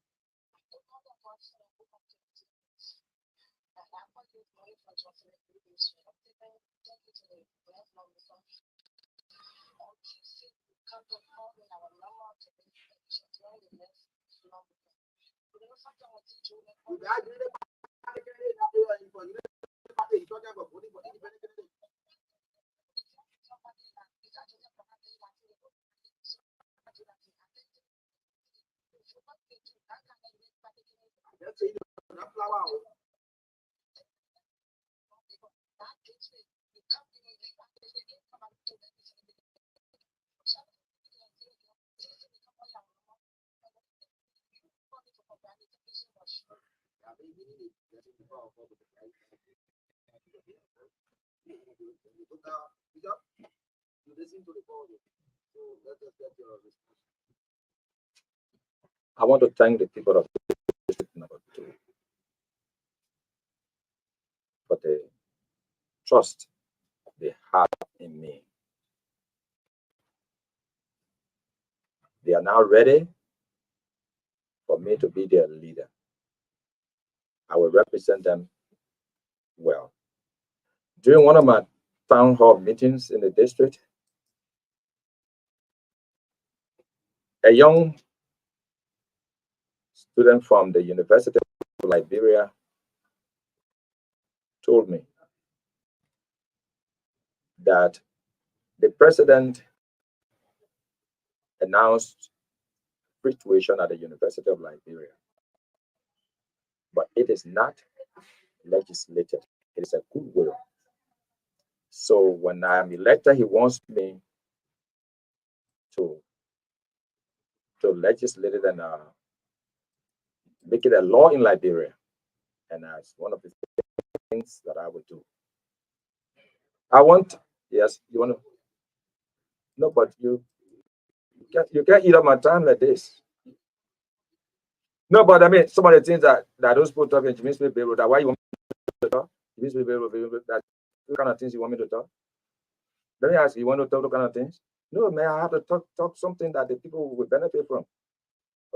I want to thank the people of District Number 2 for the trust they have in me. They are now ready for me to be their leader. I will represent them well. During one of my town hall meetings in the district, a young student from the University of Liberia told me that the president announced free tuition at the University of Liberia, but it is not legislated. It is a goodwill. So when I am elected, he wants me to legislate it and make it a law in Liberia. And that's one of the things that I would do. I want, yes, you want to, no, but you can't eat up my time like this. No, but I mean, some of the things that those people talk in James Smith Bay, that why you want me to talk? James Smith Bay, that kind of things you want me to talk? Let me ask you, want to talk those kind of things? No, man, I have to talk something that the people will benefit from.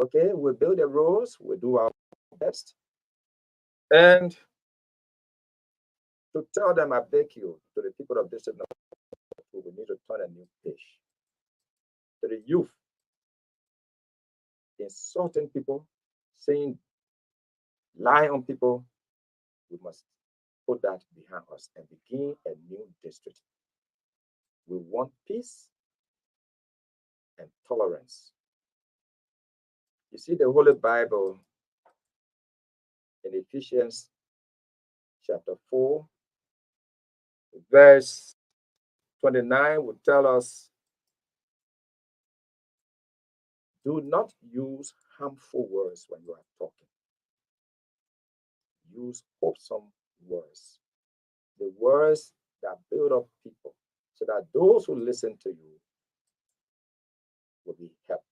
Okay, we'll build the roads, we'll do our best. And to tell them, I beg you, to the people of District Number 2, we need to turn a new page. To the youth, insulting people, saying, lying on people, we must put that behind us and begin a new district. We want peace and tolerance. You see, the Holy Bible in Ephesians chapter 4, verse 29 would tell us, do not use harmful words when you are talking. Use wholesome words. The words that build up people so that those who listen to you will be helped.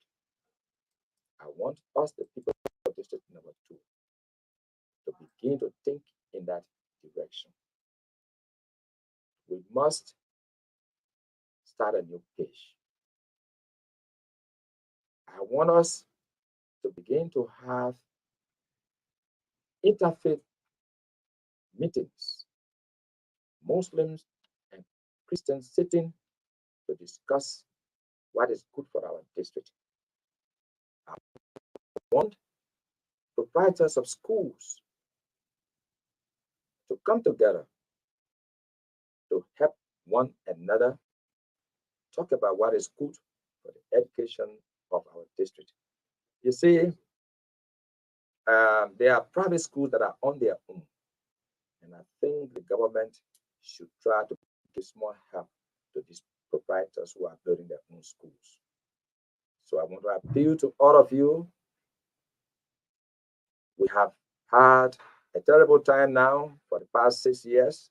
I want us, the people of District Number 2, to begin to think in that direction. We must start a new page. I want us to begin to have interfaith meetings, Muslims and Christians sitting to discuss what is good for our district. I want proprietors of schools to come together to help one another talk about what is good for the education of our district. You see, there are private schools that are on their own, and I think the government should try to give more help to these proprietors who are building their own schools. So I want to appeal to all of you. We have had a terrible time now for the past 6 years.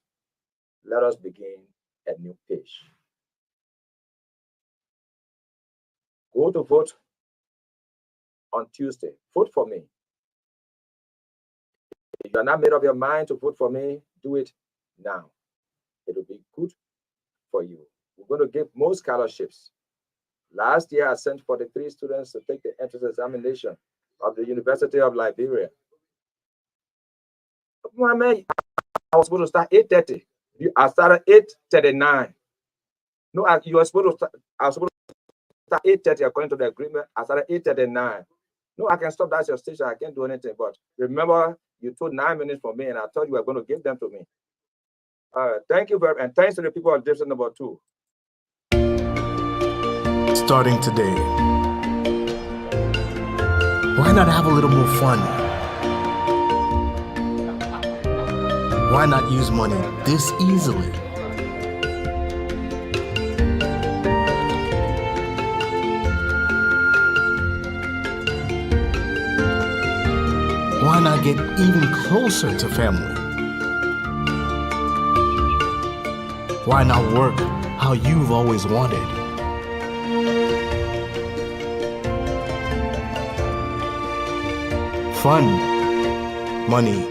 Let us begin a new page. Go to vote on Tuesday. Vote for me. If you are not made up your mind to vote for me, do it now. It will be good for you. We're going to give more scholarships. Last year, I sent 43 students to take the entrance examination of the University of Liberia. I was supposed to start 8:30. I started 8:39. No, you were supposed to start, I was supposed to start 8:30 according to the agreement. I started 8:39. No, I can stop. That's your station. I can't do anything. But remember, you took 9 minutes for me, and I thought you were going to give them to me. Thank you very much. And thanks to the people of District Number 2. Starting today, why not have a little more fun? Why not use money this easily? Why not get even closer to family? Why not work how you've always wanted? Fun, money,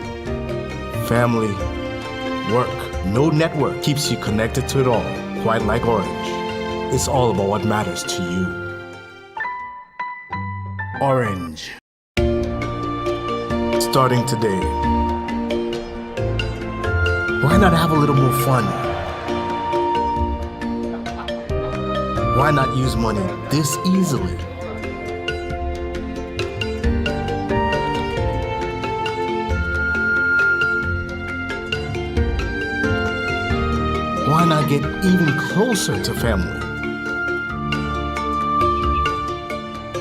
family, work. No network keeps you connected to it all, quite like Orange. It's all about what matters to you. Orange. Starting today, why not have a little more fun? Why not use money this easily? Why not get even closer to family?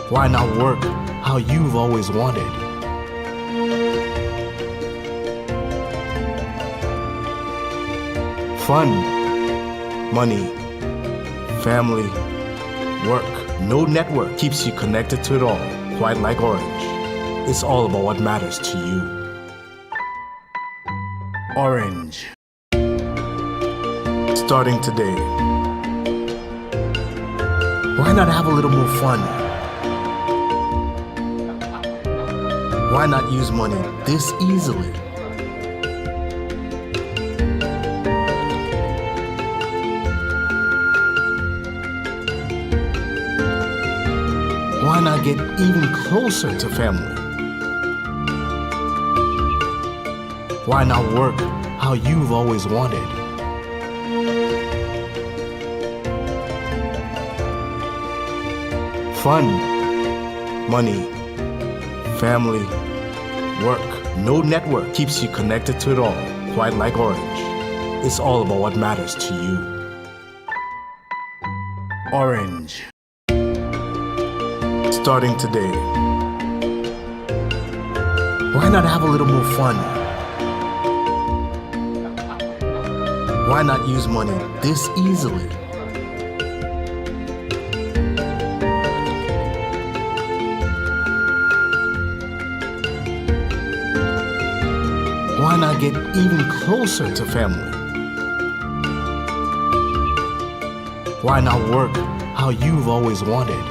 Why not work how you've always wanted? Fun, money, family, work. No network keeps you connected to it all, quite like Orange. It's all about what matters to you. Orange. Starting today, why not have a little more fun? Why not use money this easily? Why not get even closer to family? Why not work how you've always wanted? Fun, money, family, work. No network keeps you connected to it all, quite like Orange. It's all about what matters to you. Orange. Starting today. Why not have a little more fun? Why not use money this easily? Why not get even closer to family? Why not work how you've always wanted?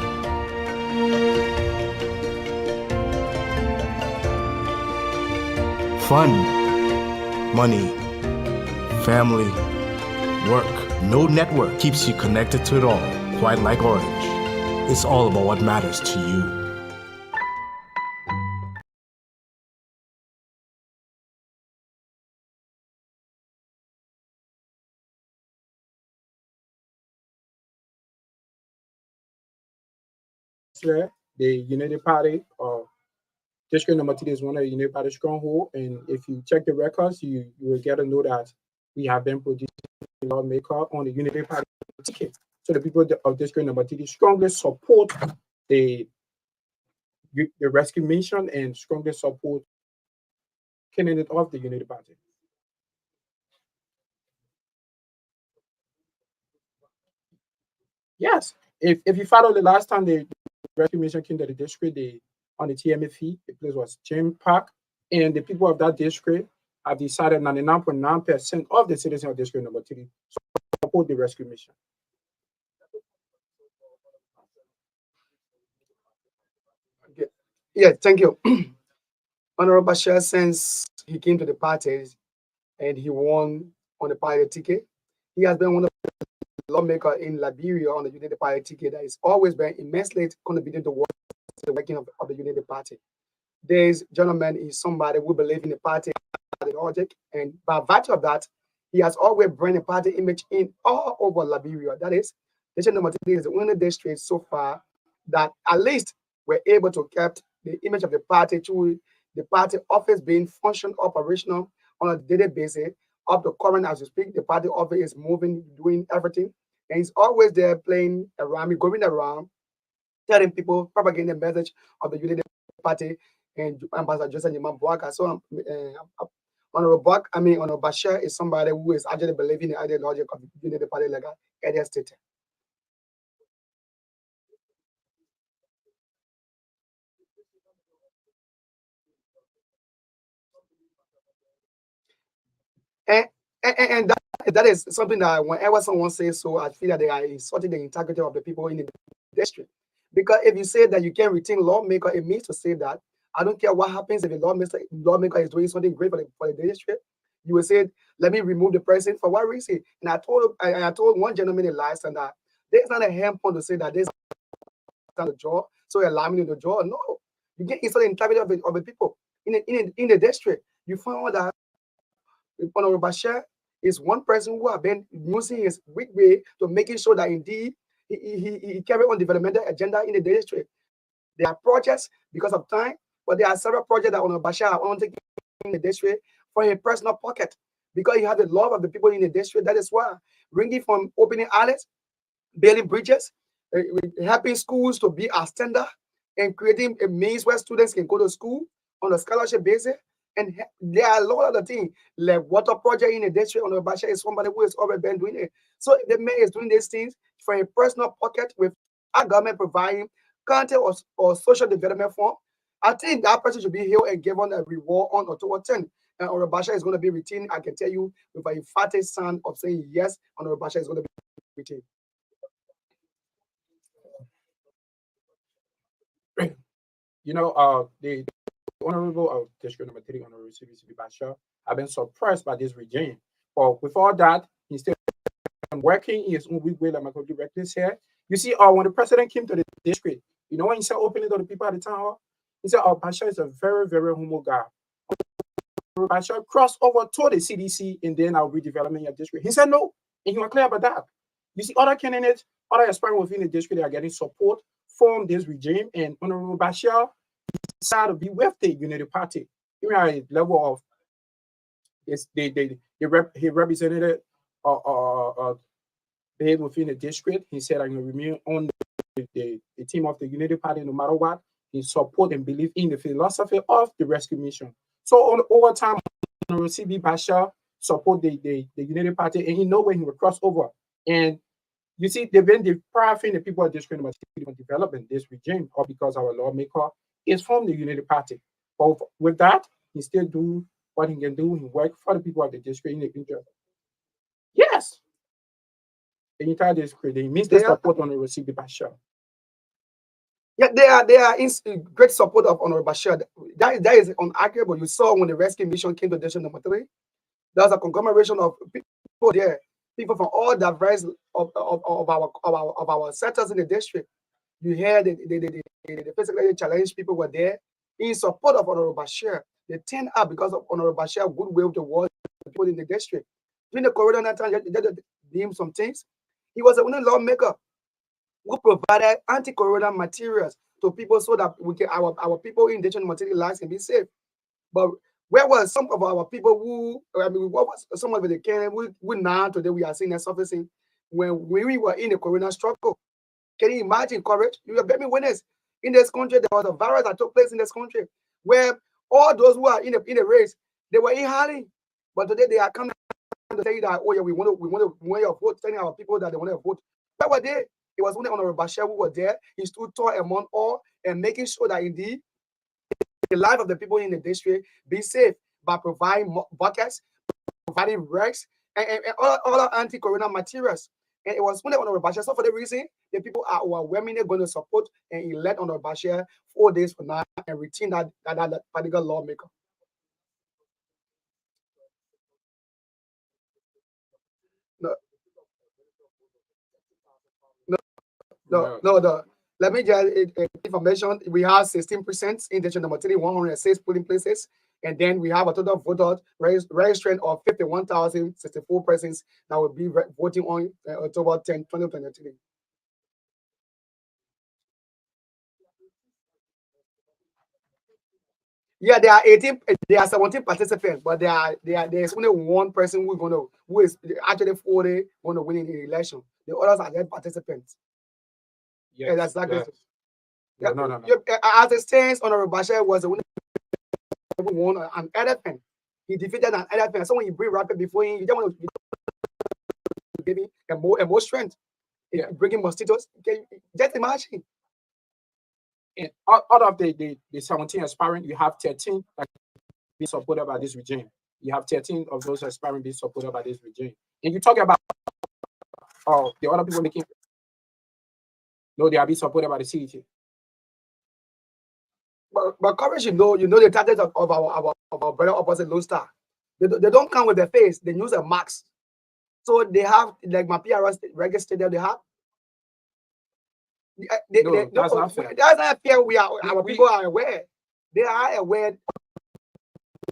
Fun, money, family, work. No network keeps you connected to it all, quite like Orange. It's all about what matters to you. The United Party district number 3 is one of the United Party stronghold, and if you check the records, you will get to know that we have been producing lawmaker on the United Party ticket. So the people of district number 3 strongly support the rescue mission and strongly support candidate of the United Party. Yes, if you follow the last time the rescue mission came to the district, on the TMFE, the place was Jim Park, and the people of that district have decided 99.9% of the citizens of district number 3 support the rescue mission. Okay. Yeah, thank you. Honorable Bashir, since he came to the party and he won on the party ticket, he has been one of the lawmakers in Liberia on the United Party ticket that has always been immensely contributing towards the working of the United Party. This gentleman is somebody who believes in the party logic, and by virtue of that, he has always brought a party image in all over Liberia. That is, district number 3 is the only district so far that at least we're able to keep the image of the party through the party office being functional, operational on a daily basis. Up to current as we speak, the party office is moving, doing everything, and he's always there playing around, going around, telling people, propagating the message of the United Party and Ambassador Joseph Nyimam Boaka. So, Honorable Bashir is somebody who is actually believing in the ideology of the United Party, like Eddie stated. And that is something that whenever someone says so, I feel that they are insulting the integrity of the people in the district. Because if you say that you can retain lawmaker, it means to say that I don't care what happens if a lawmaker is doing something great for the district. You will say, let me remove the person for what reason? And I told one gentleman in last time that there's not a hand point to say that there's not a job, so allow me to do job. No, you get inside the integrity of the people in the district. You find out that Honorable Bashir is one person who have been using his weak way to making sure that indeed he carry on developmental agenda in the district. There are projects because of time, but there are several projects that Honorable Bashir have undertaken in the district for his personal pocket because he has the love of the people in the district. That is why, ranging from opening outlets, building bridges, helping schools to be a standard, and creating a means where students can go to school on a scholarship basis. And there are a lot of other things, like water project in the district. Honorable Bashir is somebody who has already been doing it. So if the mayor is doing these things for a personal pocket with our government providing content or social development fund, I think that person should be held and given a reward on October 10th. And Honorable Bashir is going to be retained. I can tell you with an emphatic sound of saying yes, Honorable Bashir is going to be retained. You know, the Honorable of District number 3, Honorable CBCB Bashir, have been suppressed by this regime. But with all that, he's still working in his own weak way, like my colleague Reckless here. You see, when the president came to the district, you know, when he said openly to the people at the town hall, he said, Bashir is a very, very humble guy. Bashir cross over to the CDC and then I'll redevelopment your district. He said no, and he was clear about that. You see, other candidates, other aspirants within the district, they are getting support from this regime, and Honorable Bashir decided to be with the Unity Party. Even at a level of he represented behaved within the district. He said, I'm going to remain on the team of the Unity Party no matter what. He support and believe in the philosophy of the rescue mission. So over time, CB Bashir support the Unity Party, and he know when he will cross over. And you see, they've been depriving the people of district from developing this regime, or because our lawmaker is from the Unity Party. But with that, he still do what he can do. He work for the people of the district in the interest. Yes. The entire district, they means the support on the CB Bashir. Yeah, they are in great support of Honorable Bashir. That is unarguable. You saw when the rescue mission came to district number 3, there was a conglomeration of people there, people from all diverse of our sectors in the district. You hear the physically challenged people were there in support of Honorable Bashir. They turned up because of Honorable Bashir goodwill towards the people in the district. During the corona time, they deemed some things. He was the only lawmaker who provided anti-corona materials to people so that we can, our people in district number 3 lives can be safe. But where was some of our people who, I mean, what was some of the can we now today we are seeing that surfacing when we were in the corona struggle? Can you imagine, courage? You have been witness in this country. There was a virus that took place in this country where all those who are in the race, they were in hiding. But today they are coming to tell you that, oh yeah, we want your vote, telling our people that they want to vote. Where were they? It was only Honorable Bashir who was there. He stood tall among all and making sure that indeed the life of the people in the district be safe by providing buckets, providing regs, and all anti-corona materials. And it was only Honorable Bashir. So for the reason, the people are overwhelmingly going to support and elect Honorable Bashir 4 days from now and retain that particular lawmaker. Let me just information. We have 16% in district number 3, 106 polling places, and then we have a total voter registration of 51,064 persons that will be voting on October 10, 2023. Yeah, there are 18. There are 17 participants, but there's only one person who is actually fully going to win in the election. The others are just participants. Yes, yeah, that's exactly. yes. Yeah, No. As it stands, Honorable Bashir was the winner. Won an elephant. He defeated an elephant. So when you bring rapid before him, you don't want to give him and more strength. Yeah. Bringing mosquitoes. Just imagine. And out of the 17 aspiring, you have 13 that being supported by this regime. You have 13 of those aspiring being supported by this regime. And you talk about the other people making. No, they are being supported by the CDT. But coverage, you know the target of our brother opposite Lone Star. They don't come with their face. They use a mask. So they have like my PRS registered there. They have. That's not fair. That's not fair. Our people are aware. They are aware of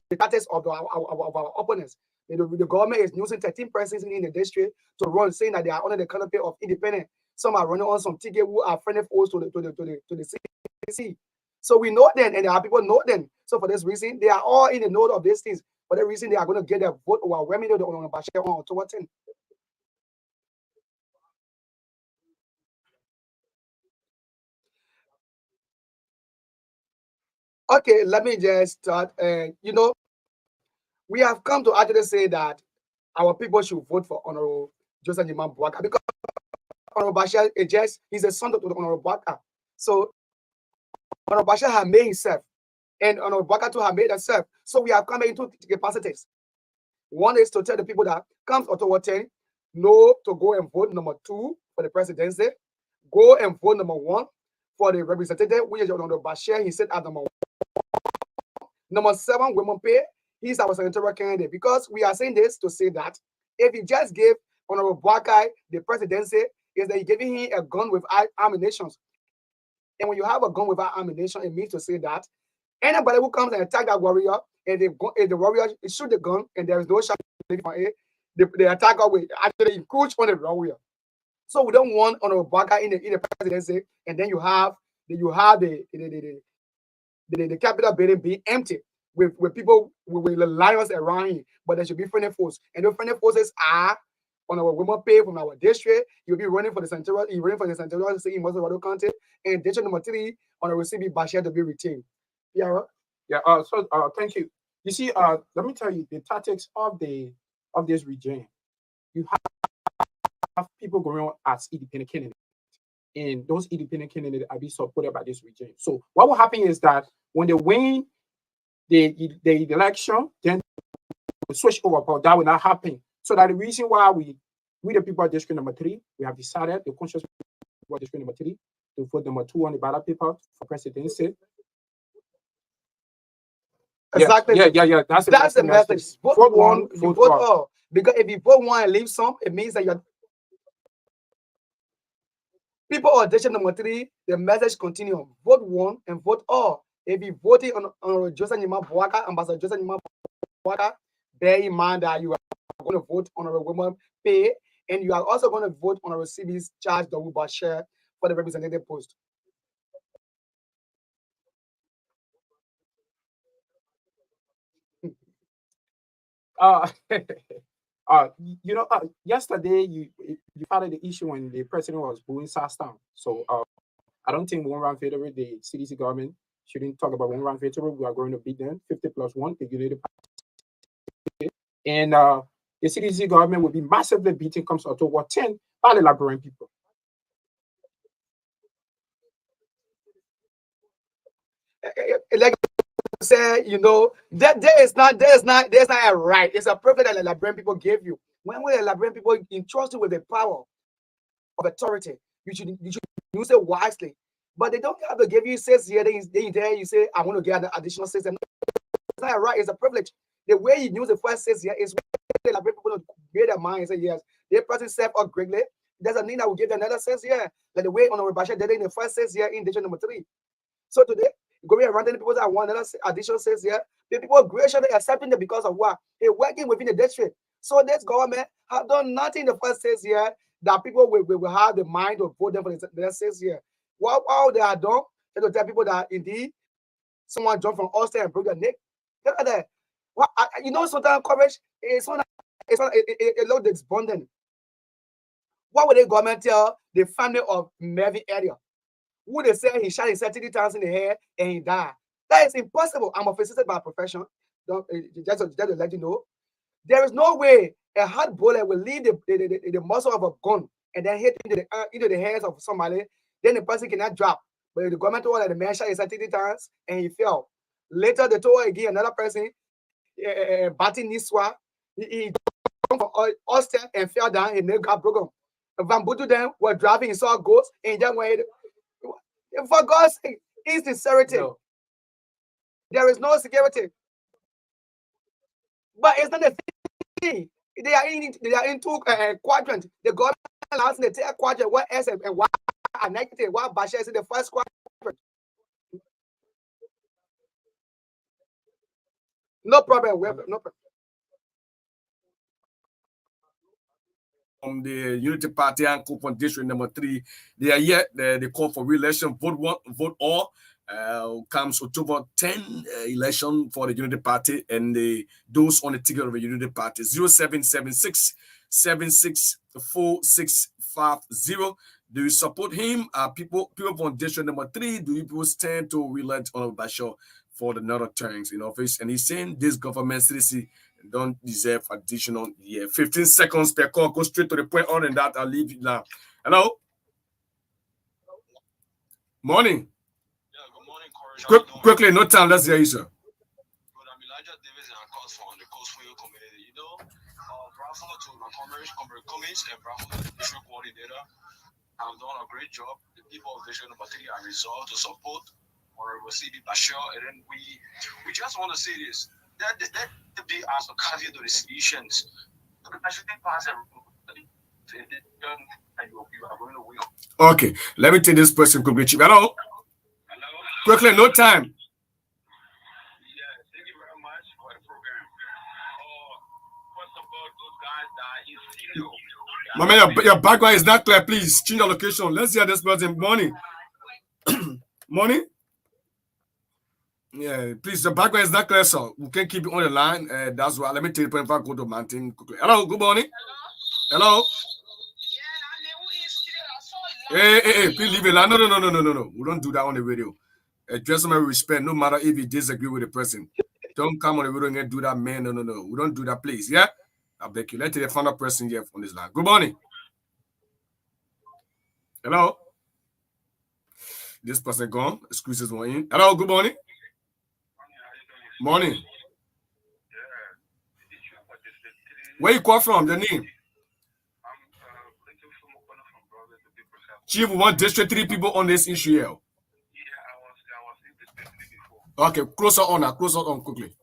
the status of our opponents. The government is using 13 persons in the district to run, saying that they are under the canopy of independent. Some are running on some ticket who are friendly foes to the CDC. So we know them, and our people know them. So for this reason, they are all in the know of these things. For that reason, they are going to get their vote overwhelmingly on Bashir on October 10. Okay, let me just start. We have come to actually say that our people should vote for Honorable Joseph Imam Bouaka because Honorable Bashir he's a son of Honorable Bouaka. So Honorable Bashir has made himself, and Honorable Bouaka too has made himself. So we have come into capacities. One is to tell the people that comes October 10, no to go and vote number 2 for the presidency, go and vote number 1 for the representative, which is Honorable Bashir. He said at number 1. Number 7, Women Pay. He's our senatorial candidate because we are saying this to say that if you just give Honorable Bouaka the presidency, is that you're giving him a gun with ammunition. And when you have a gun without ammunition, it means to say that anybody who comes and attack that warrior and if the warrior shoot the gun and there is no shot from it, the attacker will actually encroach on the warrior. So we don't want on a Baka in the presidency, and then you have the capital building be empty with people with the lions around him, but there should be friendly forces, and the friendly forces are on our women pay from our district. You'll be running for the central, you're running for the central city in Moscow County, and district number 3 on our CB Bashir to be retained. Yeah. Yeah. Thank you. You see, let me tell you the tactics of this regime. You have people going on as independent candidates, and those independent candidates are being supported by this regime. So what will happen is that when they win the election, then we switch over, but that will not happen. So that the reason why we the people of district number 3, we have decided, the conscious people of district number 3, to vote number 2 on the ballot paper for presidency. Exactly. Yeah. That's the message. Vote one, vote all. Because if you vote one and leave some, it means that you're people of district number 3, the message continue. Vote one and vote all. If you voted on Joseph Nima Bwaka, Ambassador Joseph Nima Bwaka, bear in mind that you are going to vote on a woman pay, and you are also going to vote on a CB's charge Dawu Bashir for the representative post. Yesterday you found the issue when the president was booing SARSTOWN. So I don't think one round favorite, the CDC government shouldn't talk about one round favorite. We are going to beat them 50+1, the United Party. And the CDC government will be massively beaten comes October 10 by the Liberian people. Like say, that there is not a right. It's a privilege that the Liberian people gave you. When the Liberian people entrust you with the power of authority, you should use it wisely. But they don't have to give you 6 years. Then you say, I want to get an additional 6 years. It's not a right. It's a privilege. The way you use the first 6 years is when the Liberian people create their mind and say, yes, they practice self up greatly. Doesn't mean that will give them another 6 years. Like the way Honorable Bashir did it in the first 6 years in district number 3. So today, going around the people that want another additional 6 years, the people are graciously accepting it because of what? They're working within the district. So this government have done nothing in the first 6 years that people will have the mind to vote them for the next 6 years. What they are done, they will tell people that indeed someone jumped from Ulster and broke their neck. Look at that. Well, sometimes coverage is a little despondent. What would the government tell the family of Mervyn area? Who they say he shot himself 30 times in the head and he died? That is impossible. I'm a physicist by profession. Just to let you know. There is no way a hot bullet will leave the muzzle of a gun and then hit into the hands of somebody. Then the person cannot drop. But the government told that the man shot himself 30 times and he fell. Later, they told again another person, Bati Niswa, he jumped from Ulster and fell down. His neck got broken. Van Butu then were driving, he saw ghosts and he just went. For God's sake, it's sincerity. No. There is no security. But it's not a thing. They are in two quadrants. The government allows in the third quadrant, what S and Y are negative, what Bashir is in the first quadrant. No problem. No problem. From the Unity Party and Coupon District number 3, they are yet they call for re-election. Vote one, vote all. Comes October 10 election for the Unity Party and those on the ticket of the Unity Party 0776 764650. Do you support him? People from District number 3, do you people stand to re-elect Honorable Bashir for the another terms in office? And he's saying this government CDC don't deserve additional year. 15 seconds per call. Go straight to the point. Other than that, I'll leave it now. Hello? Morning. Yeah, good morning, Courage. Quickly, no time. Let's hear you, sir. Good, I'm Elijah Davis and Coast from the Coast for your community. Bravo to my comrades and bravo to the district coordinator. I've done a great job. The people of district number 3 are resolved to support Honorable CB Bashir. And then we just want to say this. That be as a caveat to the solutions. Okay, let me take this person quickly. Hello? Hello? Quickly, no time. Yeah, thank you very much. My man, your background is not clear. Please change your location. Let's hear this person. Morning. Morning. Yeah, please. The background is not clear, so we can keep it on the line. That's why. Let me tell you if I go to Mountain quickly. Hello. Good morning. Hello. Hey, please leave it. No. We don't do that on the radio. Address them with respect, no matter if you disagree with the person. Don't come on the radio and do that, man. No. We don't do that, please. Yeah? I beg you. Let's take the final person here on this line. Good morning. Hello? This person gone. Excuses one in. Hello, good morning. Morning. Where you call from? Your name? Chief, we want District 3 people on this issue here. Okay, closer on quickly.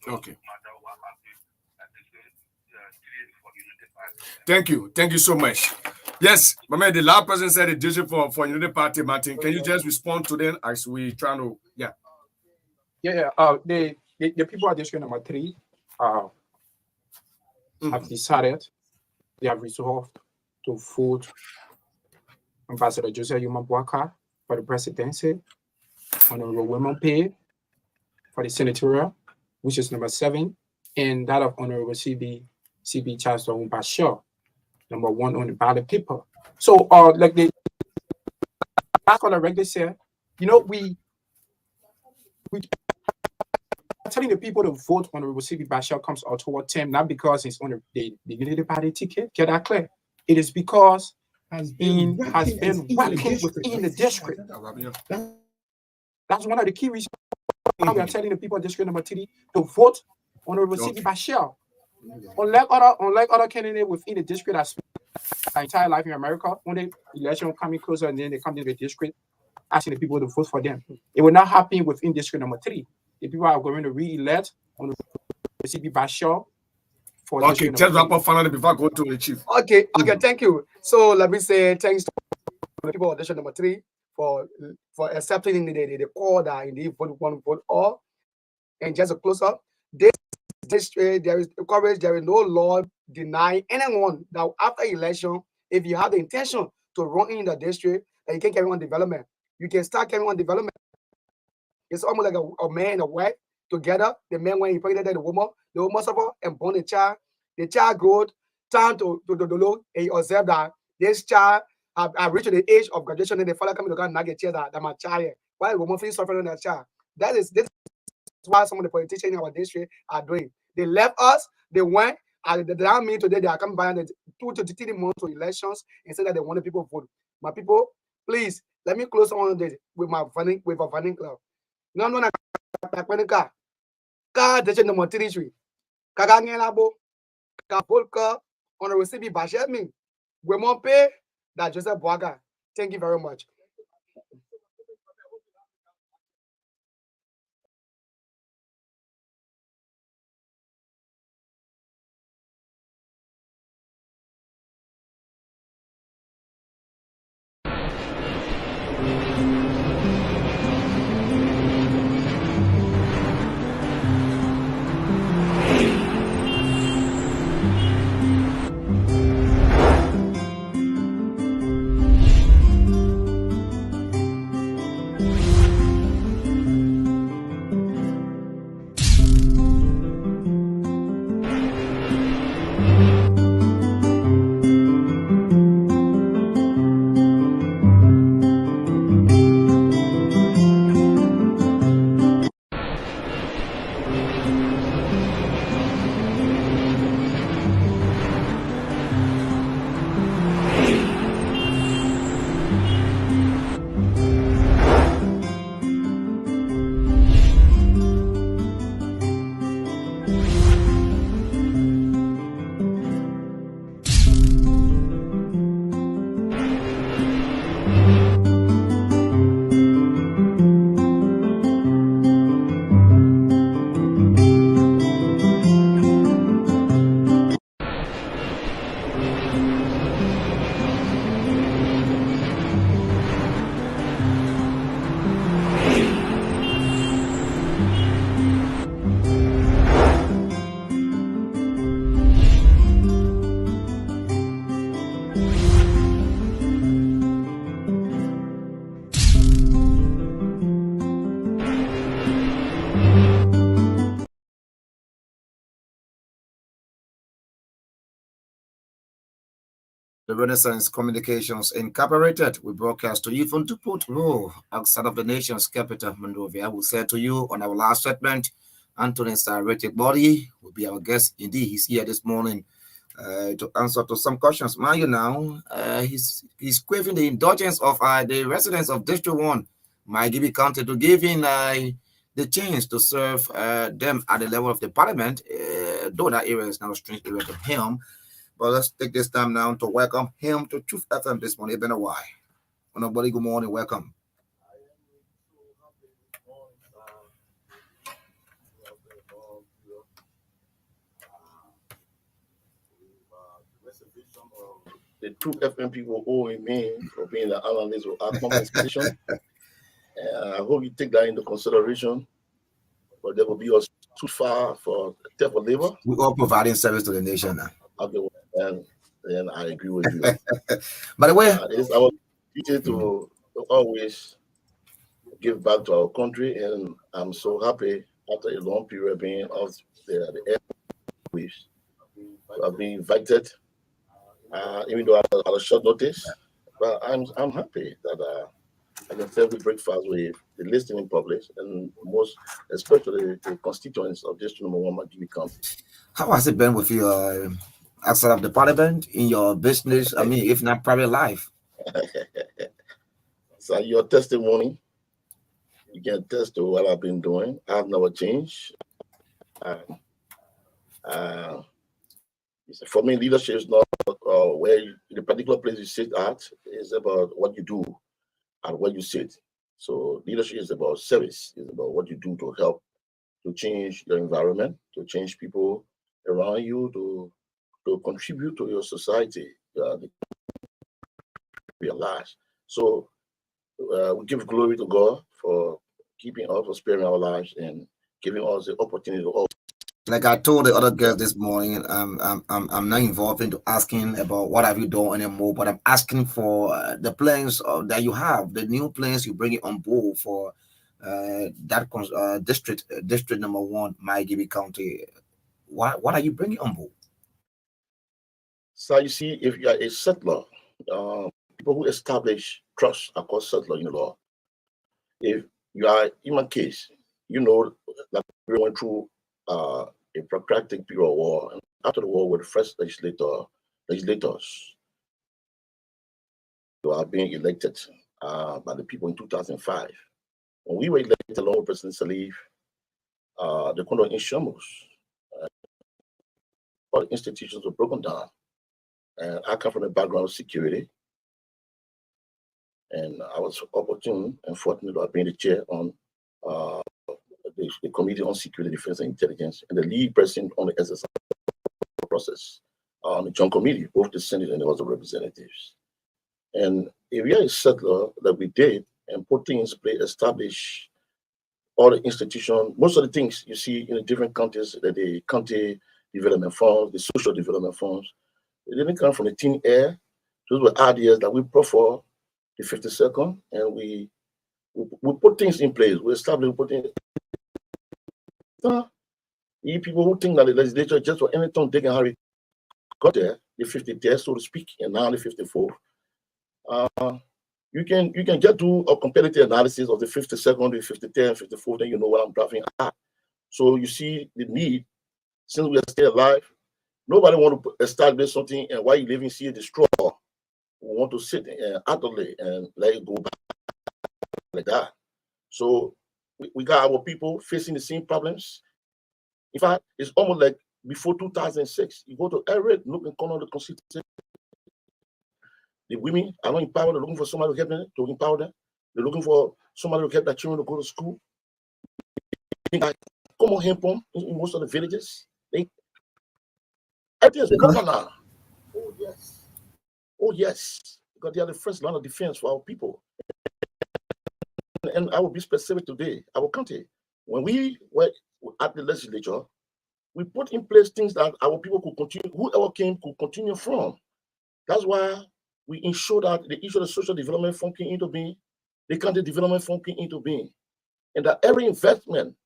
Okay. Thank you so much. Yes, my man, the last person said the district for Unity Party, Martin. Can you just respond to them as we trying to, yeah. The people at district number 3 have decided, they have resolved to vote Ambassador Joseph Yuma Boaka for the presidency, Honorable Wilman Pay for the senatorial, which is number 7, and that of Honorable CB Charles Bashir, number 1 on the ballot paper. So, like the back on the regular said, we telling the people to vote on Honorable CB Bashir comes October 10, not because it's on the Unity Party ticket. Get that clear. It is because has been working within the district. That's one of the key reasons why we are telling the people of district number 3 to vote on Honorable CB Bashir. Unlike other candidates within the district that spent their entire life in America, when the election coming closer and then they come to the district asking the people to vote for them. It will not happen within district number 3. The people are going to re-elect on the CB Bashir. Okay, just wrap up finally before I go to the chief. Okay, thank you. So let me say thanks to the people of district number 3 for accepting the call that indeed vote 1, vote all. And just a close up, this district, there is coverage, there is no law denying anyone that after election, if you have the intention to run in the district, that you can carry on development. You can start carrying on development. It's almost like a man and a wife together. The man, when he impregnated the woman suffer and born a child. The child growth, turn to low, and you observe that this child have reached the age of graduation, and the father coming to God and not get that my child here. Why the woman feels suffering on that child? This is why some of the politicians in our district are doing. They left us, they went, and they don't mean today they are coming by the 2 to 3 months to elections and say that they want the people to vote. My people, please let me close on this with a funding club. No, district number 3. Kagangelabo, Kapolka, Honorable CB Bashir, we won't pay that Joseph Boaka. Thank you very much. The Renaissance Communications Incorporated. We broadcast to you from Dupont Row, outside of the nation's capital, Monrovia. We said to you on our last segment, Anthony Richard Body will be our guest. Indeed, he's here this morning to answer to some questions. Mind you now, he's craving the indulgence of the residents of District 1, Mayagibby County, to give him the chance to serve them at the level of the parliament, though that area is now a strange area to him. But let's take this time now to welcome him to Truth FM this morning. It's been a while. Nobody, good morning. Welcome. The Truth FM people owing me for being the analyst of our compensation. I hope you take that into consideration. But there will be us too far for theft of labor. We're all providing service to the nation now. Okay, then I agree with you. By the way, it's our duty to always give back to our country, and I'm so happy after a long period being off the air. I've been invited, even though I was short notice, but I'm happy that I can serve the breakfast with the listening public, and most especially the constituents of District Number 1, Mayagibby County. How has it been with you outside of the parliament, in your business, I mean, if not private life? So your testimony, you can attest to what I've been doing. I've never changed. For me, leadership is not where the particular place you sit at. It's about what you do and where you sit. So leadership is about service. It's about what you do to help to change your environment, to change people around you, to contribute to your society, realize. So we give glory to God for keeping us, for sparing our lives, and giving us the opportunity to all. Like I told the other girls this morning, I'm not involved into asking about what have you done anymore, but I'm asking for the plans that you have, the new plans you bring it on board for that district number 1, Mayagibby County. What are you bringing on board? So you see, if you are a settler, people who establish trust are called settler in law. If you are in my case, you know that we went through a protracted period of war, and after the war, with the first legislators who are being elected by the people in 2005. When we were elected along with President Salif, the country in shambles. All the institutions were broken down. And I come from the background of security. And I was opportune and fortunate to have been the chair on the Committee on Security, Defense, and Intelligence, and the lead person on the SSI process on the Joint Committee, both the Senate and the House of Representatives. And if we are a settler that we did and put things in place, establish all the institutions, most of the things you see in the different counties, the county development funds, the social development funds, it didn't come from the thin air. Those were ideas that we brought for the 52nd, and we put things in place. We established, you people who think that the legislature just for anything they can hurry got there, the 53rd, so to speak, and now the 54th. You can get to a competitive analysis of the 52nd, the 53rd, and 54th, then you know what I'm driving at. So you see the need, since we are still alive, nobody want to establish something and while you living see it destroy. We want to sit idly and let it go back like that. So we got our people facing the same problems. In fact, it's almost like before 2006. You go to every look and corner of the constituency. The women are not empowered. They're looking for somebody to help them, to empower them. They're looking for somebody to help their children to go to school. Come on, help them in most of the villages. Everything is better now. Oh, yes. Oh, yes. Because they are the first line of defense for our people. And I will be specific today. Our country, when we were at the legislature, we put in place things that our people could continue, whoever came could continue from. That's why we ensure that the issue of the social development fund came into being, the county development fund came into being, and that every investment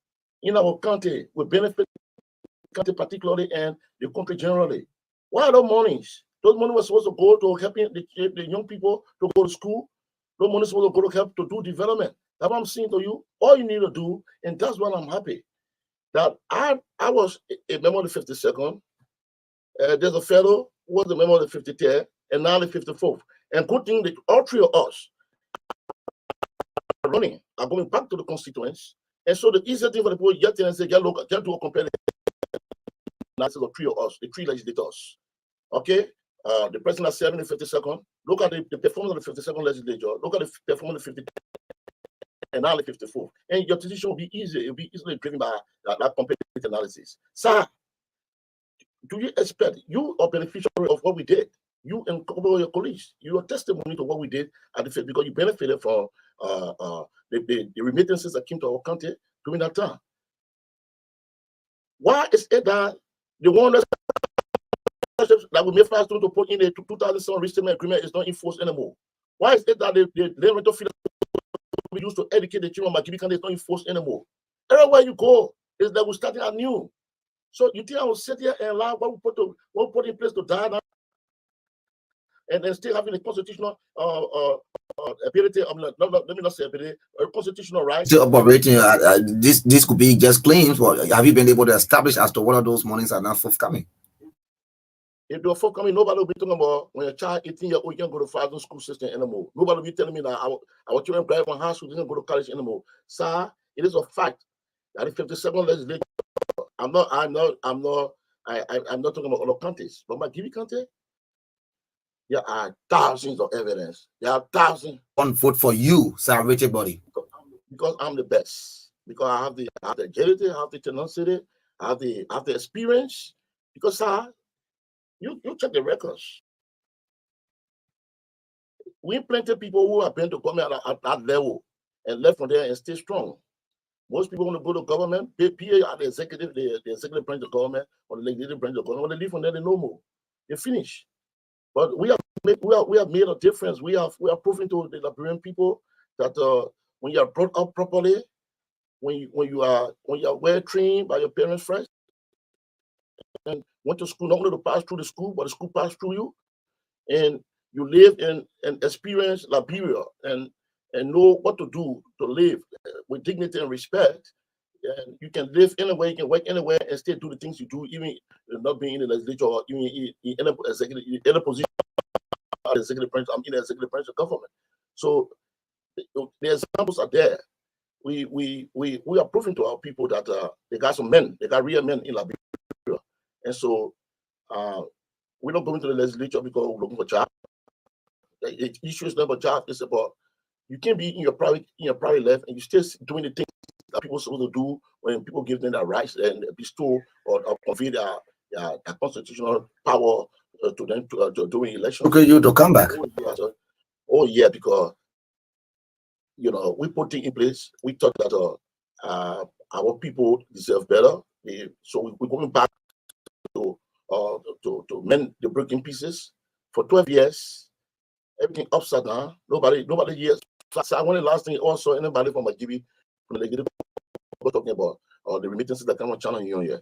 in our country will benefit the country particularly and the country generally. Why are the monies Those money was supposed to go to helping the young people to go to school. Those money was supposed to go to help to do development. That's what I'm saying to you. All you need to do, and that's what I'm happy that I was a member of the 52nd. There's a fellow who was a member of the 53rd, and now the 54th. And good thing that all three of us are running, are going back to the constituents. And so the easier thing for the people to get in and say, get look, get to a compare analysis of three of us, the three legislators. Okay? The president has served in the 52nd. Look at the performance of the 52nd legislature. Look at the performance of the 53rd and now the 54th. And your decision will be easy. It will be easily driven by that comparative analysis. Sir, do you expect you are beneficiary of what we did? You and a couple of your colleagues, you are testimony to what we did at the Fed because you benefited from the remittances that came to our country during that time. Why is it that the one that we made fast to put in the 2007 restatement agreement is not enforced anymore? Why is it that the land rental fee we used to educate the children about Magibi is not enforced anymore? Everywhere you go, is that we're starting anew. So you think I will sit here and allow what we put in place to die now, and then still having a constitutional ability? Let me not say ability, a constitutional right. Still operating. This could be just claims. But have you been able to establish as to what of those monies are now forthcoming? If they're forthcoming, nobody will be talking about when a child 18-year-old can't go to Fazon school system anymore. Nobody will be telling me that our children graduate from high school doesn't go to college anymore. Sir, it is a fact that the 52nd legislature. I'm not talking about other countries, but Magibi County, there are thousands of evidence. There are thousands. One vote for you, Sir Richard Body. Because I'm the best. Because I have the agility, I have the tenacity, I have the experience. Because sir, you check the records. We plenty of people who have been to government at that level and left from there and stay strong. Most people want to go to government, PA are the executive branch of government or the legislative branch of government. When they leave from there, they no more. They finish. But we have made a difference. We have proven to the Liberian people that when you are brought up properly, when you are well trained by your parents first, and went to school, not only to pass through the school, but the school passed through you, and you live in and experience Liberia and know what to do to live with dignity and respect. And you can live anywhere, you can work anywhere, and still do the things you do, even not being in the legislature or even in any position. I'm in the executive branch of government. So the examples are there. We are proving to our people that they got some men, they got real men in Liberia. And so we're not going to the legislature because we're looking for jobs. The issue is not about jobs, it's about you can't be in your private life and you're still doing the things that people are supposed to do when people give them their rights and bestow or convey their constitutional power to them to doing elections. Okay, you to come back. Oh yeah, because we put things in place. We thought that our people deserve better. So we're going back to mend the broken pieces. For 12 years, everything upside down. Nobody hears. I want the last thing also anybody from Magibi from the legislative talking about the remittances that come on Channel Union here.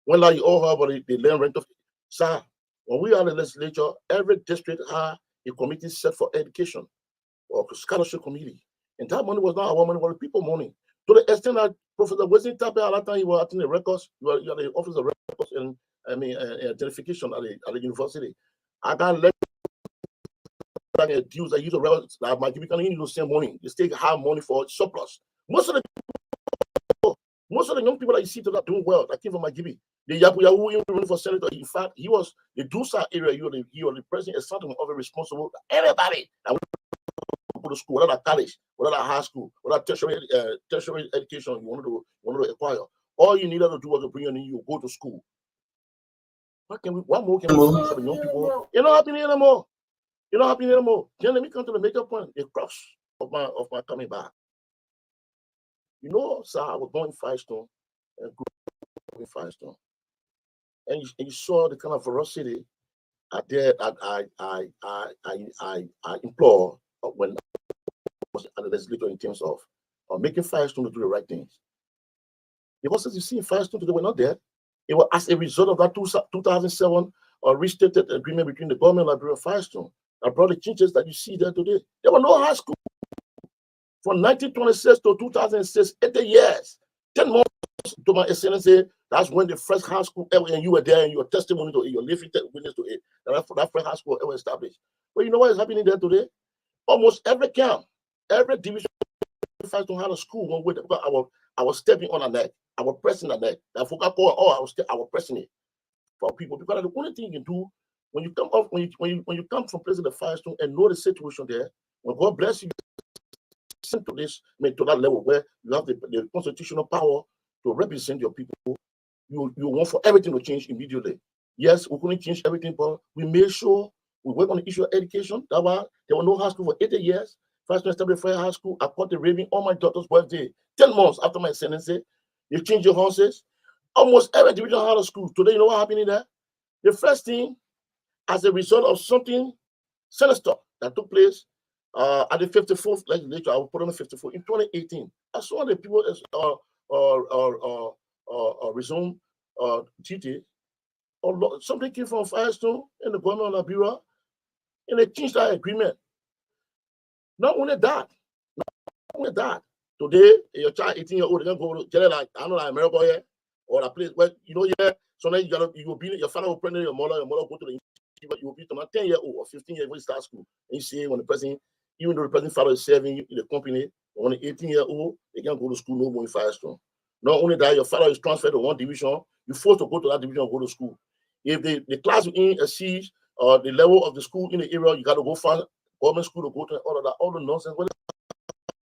When like you all heard about the land rental. Sir, when we are in the legislature, every district had a committee set for education or scholarship committee. And that money was not our money, it was people money. To the extent that Professor Wesley Tappe at that time, you were acting the records, you are the office of records and identification at the university. I got let dues that use the records that Magibi can use the same money. They still have money for surplus. Most of the young people that you see that are doing well, that came from Magibi, the Yahoo even running for senator. In fact, he was the Dusa area. You are the president, is something of a responsible. Everybody that went to school, whether college, whether high school, whether tertiary education you wanted to acquire. All you needed to do was to bring you go to school. What more can we do for the young people? You're not happening anymore. Then let me come to the major point, the crux of my coming back. Sir, I was born in Firestone and grew up in Firestone. And you saw the kind of ferocity I implore when I was at the legislature in terms of making Firestone to do the right things. Because as you see in Firestone today, we're not there. It was as a result of that 2007 or restated agreement between the government of Liberia and Firestone that brought the changes that you see there today. There were no high school. From 1926 to 2006, 80 years, 10 months to my excellency, that's when the first high school ever, and you were there and your testimony to it, your living witness to it, that first high school ever established. But you know what is happening there today? Almost every camp, every division Firestone had a school one way because I was stepping on a neck, I was pressing the neck. I forgot I was pressing it for people because the only thing you can do when you come off, when you come from President of Firestone and know the situation there, when God bless you, sent to this, to that level where you have the constitutional power to represent your people, you want for everything to change immediately. Yes, we couldn't change everything, but we made sure we work on the issue of education. There were no high school for 80 years. First, established high school. I caught the raving on my daughter's birthday, 10 months after my sentencing. You change your houses. Almost every division had a school. Today, you know what happened in there? The first thing, as a result of something sinister that took place at the 54th legislature, I will put on the 54th in 2018. I saw the people resume duty. Something came from Firestone and the government of Liberia, and they changed that agreement. Not only that, today, your child 18-year-old, they can go to jail like, I know, like America here, or a place where, you know, yeah, sometimes you will be, your father will pregnant your mother go to the, you will be to a 10-year-old or 15-year-old start school. And you see when the person, even though the present father is serving in the company, when the 18-year-old, they can't go to school no more in Firestone. Not only that, your father is transferred to one division, you're forced to go to that division and go to school. If the class in exceeds the level of the school in the area, you got to go find government school to go to all of that, all the nonsense.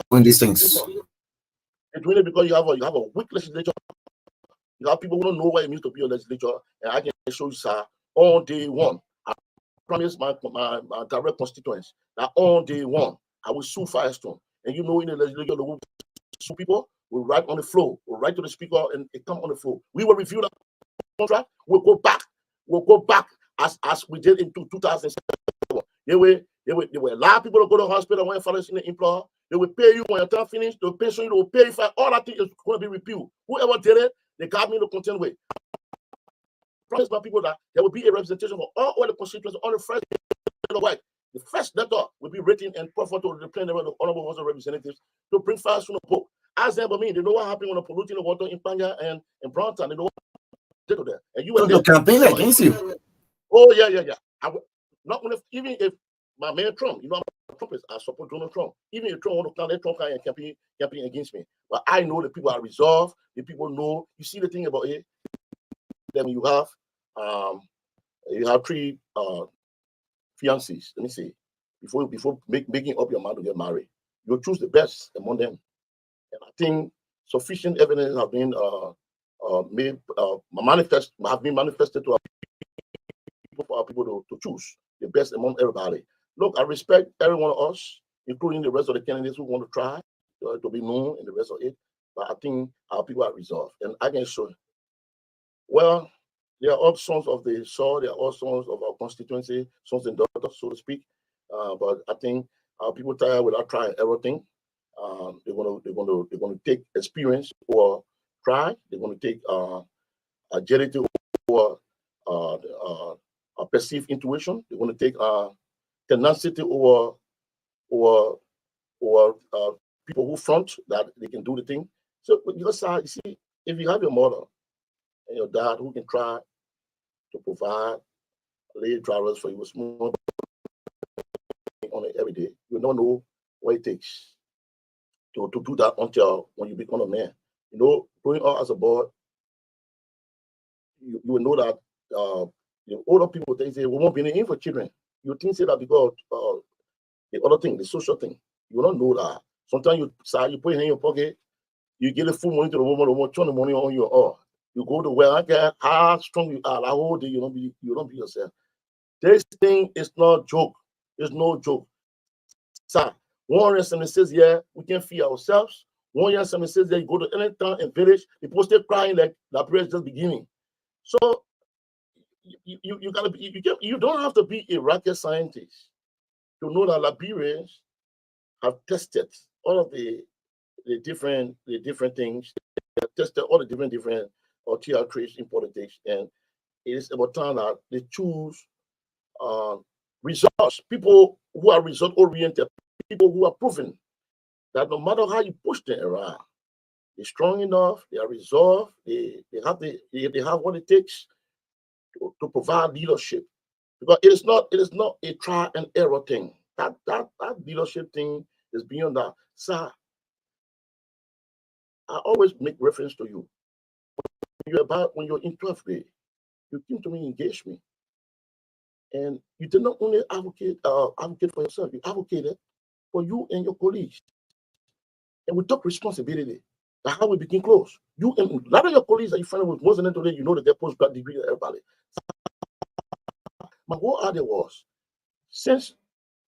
When these things. It's really because you have a weak legislature. You have people who don't know what it means to be a legislature, and I can show you, sir, on day one. I promise my direct constituents that on day one, I will sue Firestone. And you know, in the legislature, the sue people will write on the floor, will write to the speaker, and it come on the floor. We will review that contract. We'll go back as we did in 2007. They will allow people to go to the hospital when fathers in the employer. They will pay you when your time finished. They will pension you. They will pay you for all that thing is going to be repealed. Whoever did it, they got me to contend with. Promise my people that there will be a representation for all the constituents on the first white. The first letter will be written and proffered to the plenary of the Honorable House of Representatives to bring Firestone a book. As them, I mean, they know what happened when they're polluting the water in Panya and Browntown. They know what they did there. And you were there. Campaign against you. Oh, yeah. I would, not only, even if my man Trump, you know, I support Donald Trump. Even if Trump want to let Trump and campaign against me. But I know the people are resolved. The people know. You see the thing about it. Then you have three fiancés. Let me see. Before making up your mind to get married, you choose the best among them. And I think sufficient evidence have been manifested to our people to choose the best among everybody. Look, I respect every one of us, including the rest of the candidates who want to try to be known and the rest of it. But I think our people are resolved. And I can show, well, they are all sons of the soil, they are all sons of our constituency, sons and daughters, so to speak. But I think our people tired without trying everything. They're gonna take experience or try. They're gonna take agility or perceived intuition. They're gonna take tenacity or people who front that they can do the thing. So because you see, if you have your mother and your dad who can try to provide lay drivers for you small on it every day, you don't know what it takes to do that until when you become a man. You know, growing up as a boy, you will know that the older people, they say, we won't be in for children. You think say that because the other thing, the social thing, you don't know that. Sometimes you put it in your pocket, you get the full money to the woman, turn the money on your own. You go to where I get how strong you are, that whole day you don't be yourself. This thing is not joke. It's no joke. Sir, 176 years, we can feed ourselves. 176 years, you go to any town and village, people still crying like the prayer is just beginning. So you gotta be, you don't have to be a rocket scientist to know that Liberians have tested all of the different things. They have tested all the different or TR traits in politics, and it is about time that they choose results. People who are result oriented, people who are proven that no matter how you push them around, they're strong enough, they are resolved, they have what it takes to provide leadership. Because it is not a try and error thing. That leadership thing is beyond that. Sir, I always make reference to you. When you're in 12th grade, you came to me, engaged me. And you did not only advocate for yourself, you advocated for you and your colleagues. And we took responsibility. That's how we became close. You and a lot of your colleagues that you find with most of them today, you know that they're postgrad degree, everybody. My whole idea was, since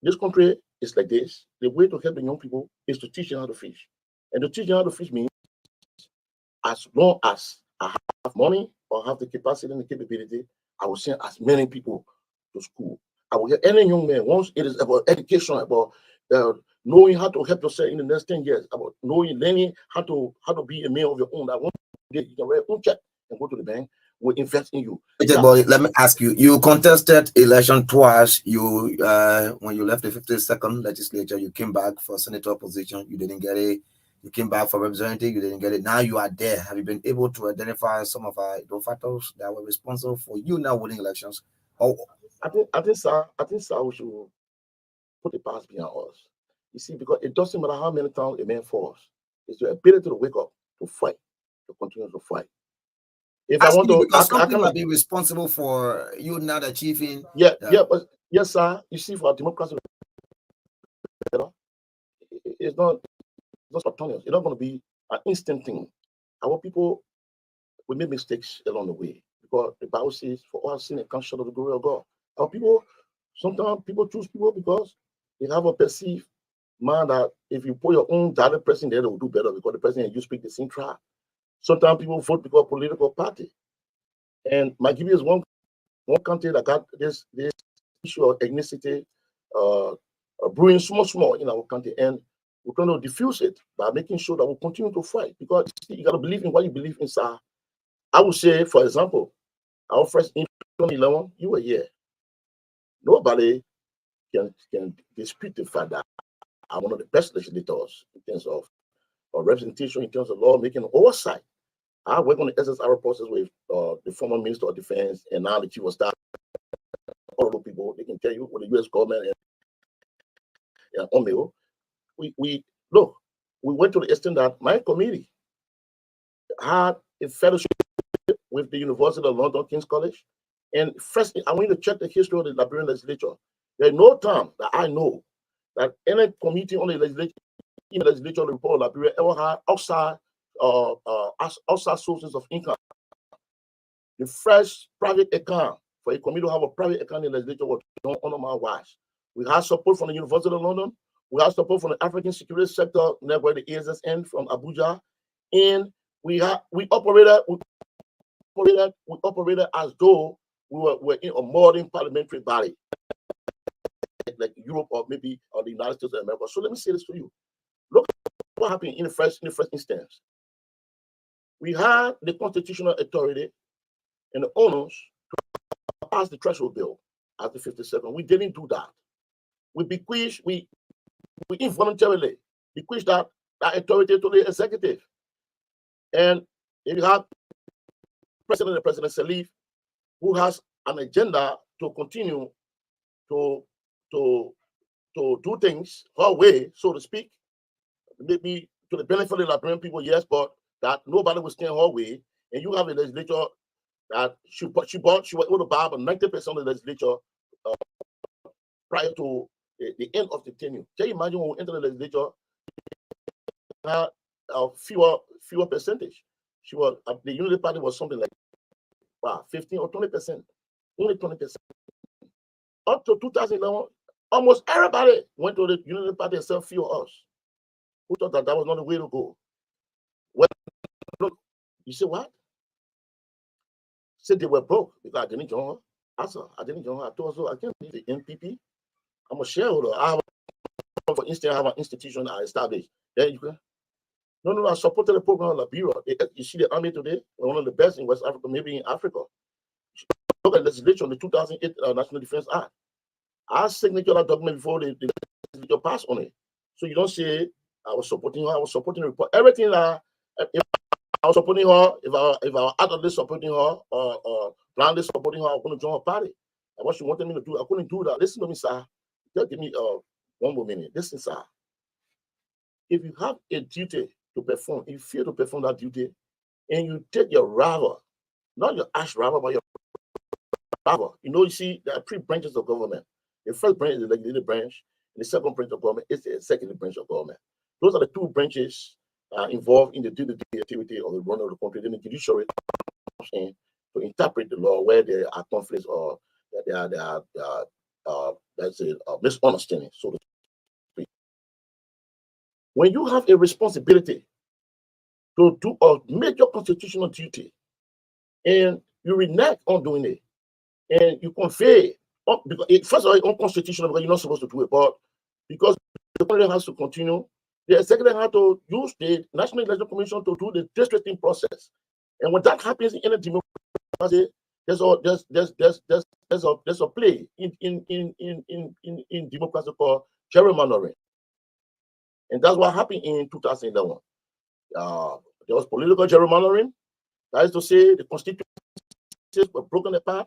this country is like this, the way to help the young people is to teach them how to fish. And to teach them how to fish means, as long as I have money or have the capacity and the capability, I will send as many people to school. I will get any young man, once it is about education, about knowing how to help yourself in the next 10 years, about learning how to be a man of your own. That one day you can write your own check and go to the bank, will invest in you. Let me ask you, you contested election twice. You when you left the 52nd legislature, you came back for senator position, you didn't get it. You came back for representative, you didn't get it. Now you are there. Have you been able to identify some of the factors that were responsible for you now winning elections? Oh, I think, sir, we should put the past behind us. You see, because it doesn't matter how many times a man falls, it's the ability to wake up, to fight, to continue to fight. If I want to, I cannot be responsible for you not achieving. But yes, sir. You see, for democracy, it's not spontaneous. It's not going to be an instant thing. Our people, we make mistakes along the way because the Bible says, "For all sin and come short of the glory of God." Our people, sometimes people choose people because they have a perceived mind that if you put your own direct person there, they will do better because the person and you speak the same tribe. Sometimes people vote because of political party. And Magibia is one country that got this issue of ethnicity brewing small in our country. And we're trying to diffuse it by making sure that we continue to fight because you got to believe in what you believe in, sir. I would say, for example, our first in 2011, you were here. Nobody can dispute the fact that I'm one of the best legislators in terms of representation, in terms of law making oversight. I work on the SSR process with the former Minister of Defense and now the Chief of Staff. All the people, they can tell you with the U.S. government and OMEO. We went to the extent that my committee had a fellowship with the University of London King's College. And first, I want you to check the history of the Liberian legislature. There's no time that I know that any committee on the legislature report of Liberia ever had outside sources of income. The first private account for a committee to have a private account in the legislature was done under my watch. We had support from the University of London. We had support from the African Security Sector Network, the ASSN from Abuja, and we operated as though we were in a modern parliamentary body, like Europe or maybe the United States of America. So let me say this to you. Look at what happened in the first instance. We had the constitutional authority and the owners to pass the threshold bill at the 52nd. We didn't do that. We involuntarily bequeathed that authority to the executive. And if you have President Salif, who has an agenda to continue to do things her way, so to speak, maybe to the benefit of the Liberian people, yes, but that nobody will stand her way, and you have a legislature that she was able to buy about 90% of the legislature prior to the end of the tenure. Can you imagine when we enter the legislature, fewer percentage? The Unity Party was something like 15 or 20%, only 20%. Up to 2011, almost everybody went to the Unity Party and said, few of us. Who thought that was not the way to go? Well, look, you say what? Said they were broke because I didn't join her. I didn't join her. I told her, so I can't leave the NPP. I'm a shareholder. For instance, I have an institution I established. There you go. No, I supported the program of Liberia. You see the army today, one of the best in West Africa, maybe in Africa. look at legislation, the 2008 National Defense Act. I signature that document before the legislature passed on it. So you don't say I was supporting her. I was supporting the report. Everything that if I was supporting her, if I was actively supporting her or blindly supporting her, I was going to join her party. And what she wanted me to do, I couldn't do that. Listen to me, sir. Just give me one more minute. Listen, sir. If you have a duty to perform, if you fail to perform that duty, and you take your rival, not your arch rival, but your rival. You know, you see, there are three branches of government. The first branch is the legislative branch, and the second branch of government is the executive branch of government. Those are the two branches involved in the day-to-day activity of the run of the country. Then the judiciary comes in to interpret the law where there are conflicts or there are let's say misunderstanding, so to speak. When you have a responsibility to do a major constitutional duty, and you renege on doing it, and you convey, because first of all, it's unconstitutional because you're not supposed to do it, but because the country has to continue, the executive has to use the National Election Commission to do the districting process. And when that happens in a democracy, there's a play in democracy called gerrymandering. And that's what happened in 2011. There was political gerrymandering. That is to say, the constituencies were broken apart.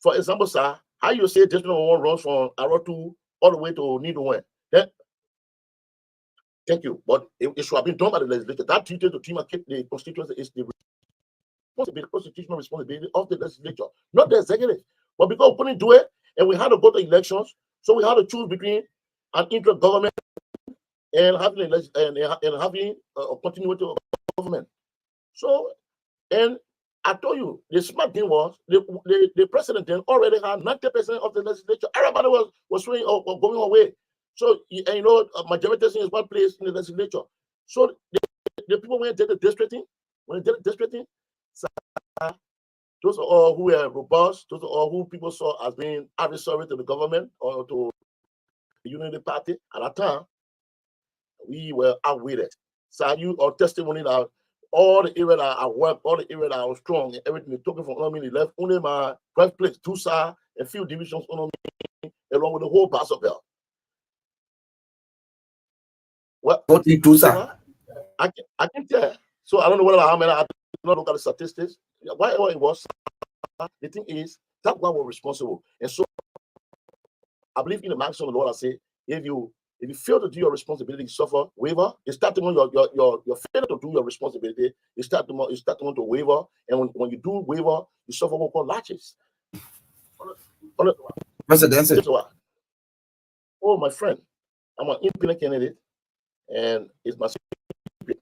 For example, sir, how you say district number 1 runs from Arotu all the way to Nidowen? Then, thank you. But it should have been done by the legislature. That duty to demarcate the constituency is the constitutional responsibility of the legislature, not the executive. But because we couldn't do it, and we had to go to elections, so we had to choose between an intergovernment and having a continuity of government. So, and I told you, the smart thing was the president then already had 90% of the legislature. Everybody was swinging or going away. So, and you know, majority is one place in the legislature. So the people went to the districting. When they did the districting, those are all who were robust, those are all who people saw as being adversary to the government or to the Unity Party. At that time, we were outweighted. So you are testimony that all the area that I worked, all the area that I was strong, and everything talking from me left only my birthplace, Tusa, and few divisions on me, along with the whole Basel. Well, Tusa. I can tell. So I don't know whether how many I did not look at the statistics. Whatever it was, the thing is that one was responsible. And so I believe in the maximum of the Lord. I say, if you fail to do your responsibility, you suffer waiver. You start to your failure to do your responsibility. You start to waiver, and when you do waiver, you suffer what called latches. Presidency. Oh, my friend, I'm an independent candidate, and it's my secret.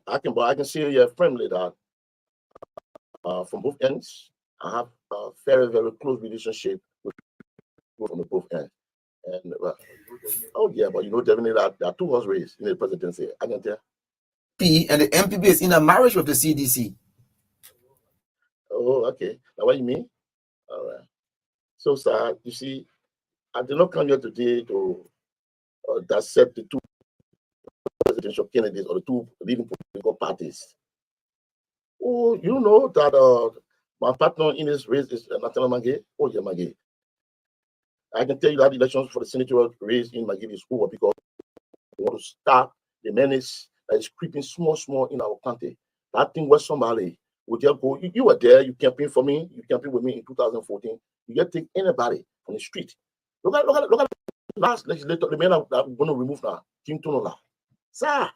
I can see your friendly that from both ends. I have a very, very close relationship with people from both ends. And oh yeah, but you know definitely that there are 2 horse races in the presidency. I can tell. And the MPP is in a marriage with the CDC. Oh, okay. Now what you mean? All right. So, sir, you see, I did not come here today to dissect the 2 presidential candidates or the 2 leading political parties. Oh, you know that my partner in this race is Nathaniel Magay. Oh yeah, Magay. I can tell you that elections for the senatorial race in Magay is over because we want to start the menace that is creeping small in our country. That thing was somebody would just go. You were there. You campaigned for me. You campaigned with me in 2014. You just take anybody from the street. Look at the last legislator, the man that we're going to remove now, Kim Tonola. Sir,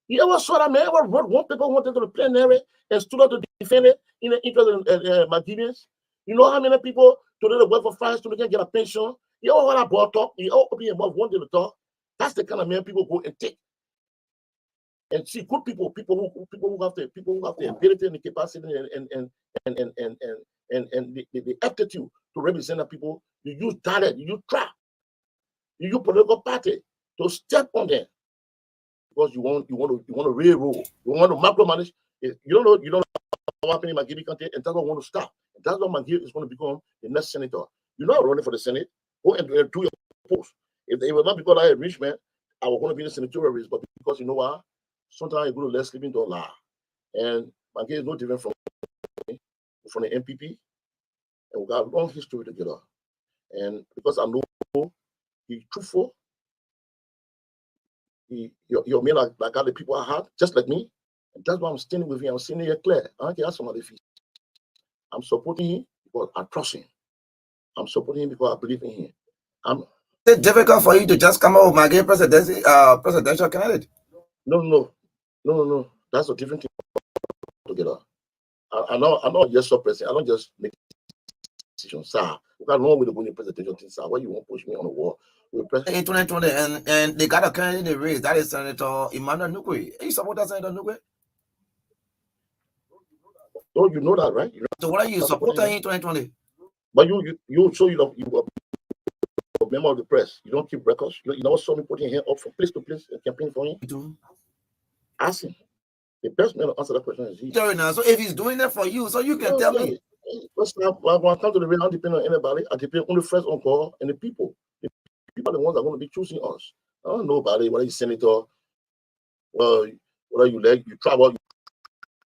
you ever saw that man ever wrote one paper wanted to the plenary and stood up to defend it in the interest of Maldivians? You know how many people today they work for 5 years to get a pension? You know what I brought up? You all open your mouth one day to talk. That's the kind of man people go and take. And see good people who have the ability and the capacity and the aptitude to represent the people. You use talent, you use trap, you use political party to step on them because you want to railroad, you want to micromanage. You don't know what happened in Magiri country, and that's what I want to stop. And that's what Magiri is going to become the next senator. You're not running for the Senate. Go and do your post. If it was not because I am rich man, I was going to be the senatorial race, but because you know what? Sometimes you go to let sleeping to lie. And Magiri is no different from me. from the MPP, and we got a long history together. And because I know he's truthful, you're me like other people I have, just like me. And that's why I'm standing with him. I'm standing here clear. I don't care somebody feels. I'm supporting him because I trust him. I'm supporting him because I believe in him. It's difficult for you to just come out with my gay presidential candidate. No. That's a different thing together. I know yes, sir, president. I don't just make decisions, sir. We got long with the winning presidential thing, sir. Why you won't push me on the wall? In 2020, and they got a candidate in the race. That is Senator Emmanuel Nukwe. You support that Senator Nukwe? Oh, you know that, right? So what are you supporting in 2020? But you show you a member of the press. You don't keep records. You never saw me putting him up from place to place and campaign for him. Ask him. The best man to answer that question is he. Now, so if he's doing that for you, so you can tell me. First, when I come to the real, I don't depend on anybody. I depend on the friends on call and the people. The people are the ones that are going to be choosing us. I don't know about it, whether you're senator, well, whether you travel,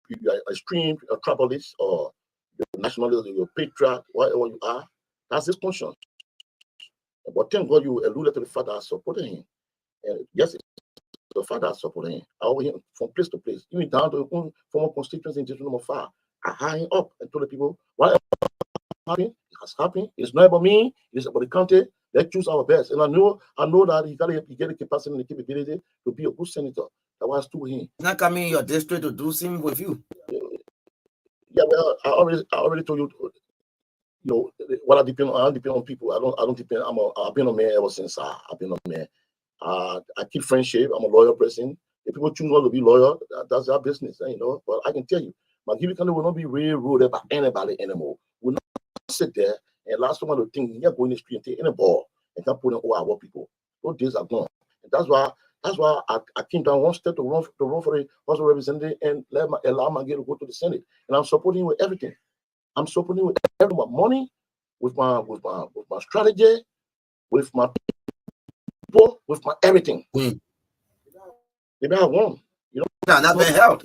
you are extreme, a travelist, or you're nationalist, or you're a patriot, whatever you are. That's his conscience. But thank God you alluded to the fact that I supported him. And yes, the fact that I supported him. I always him from place to place, even down to the former constituency in District Number 5. I hire him up and told the people, whatever happened, it has happened. It's not about me, it's about the country. Let's choose our best. And I know that he get the capacity and the capability to be a good senator. That was to him. He's not coming in your district to do something with you. Yeah, well, I already told you, you know, what I depend on people. I don't depend. I've been a man ever since I've been a man. I keep friendship. I'm a loyal person. If people choose not to be loyal, that's their business, you know. But I can tell you, Magiri County will not be railroaded by anybody anymore. We'll not sit there and last one to think you're going in the street and take any ball and can't put in all our people. Those days are gone. And that's why I came down one step to run for the House of Representatives and allow Magiri to go to the Senate. And I'm supporting with everything. I'm supporting with everyone, money, with my strategy, with my people, with my everything. Maybe I won. You know, not been held.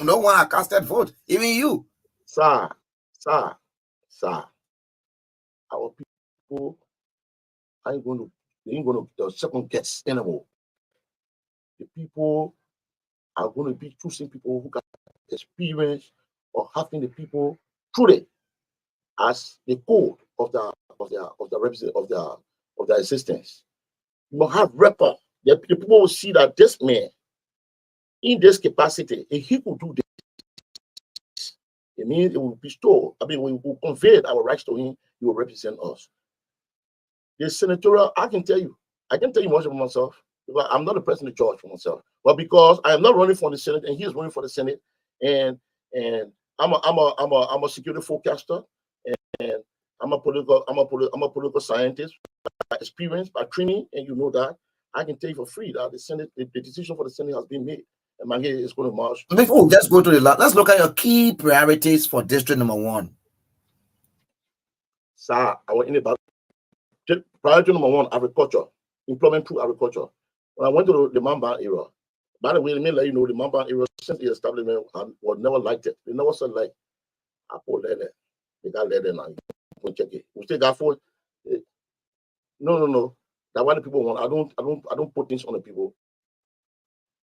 No one casted vote, even you. Sir. Our people ain't going to second guess anymore. The people are going to be choosing people who got experience of having the people truly as the code of their existence. You must have record. The people will see that this man, in this capacity, if he could do this, it means it will bestow. I mean, we will convey our rights to him. He will represent us. The senatorial, I can tell you much about myself. Because I'm not the person in charge for myself, but because I am not running for the Senate and he is running for the Senate, and I'm a security forecaster, and I'm a political scientist by experience, by training, and you know that. I can tell you for free that the Senate, the decision for the Senate has been made, and Maggie is going to march. Before we just go to let's look at your key priorities for District Number 1. Sir, priority number 1, agriculture, employment through agriculture. When I went to the Mamban era, by the way, let me let you know the Mamban era since the establishment was never liked it. They never said like, I put leather. They got leather now. Go check it. We still got food. No. That's what the people want. I don't put things on the people.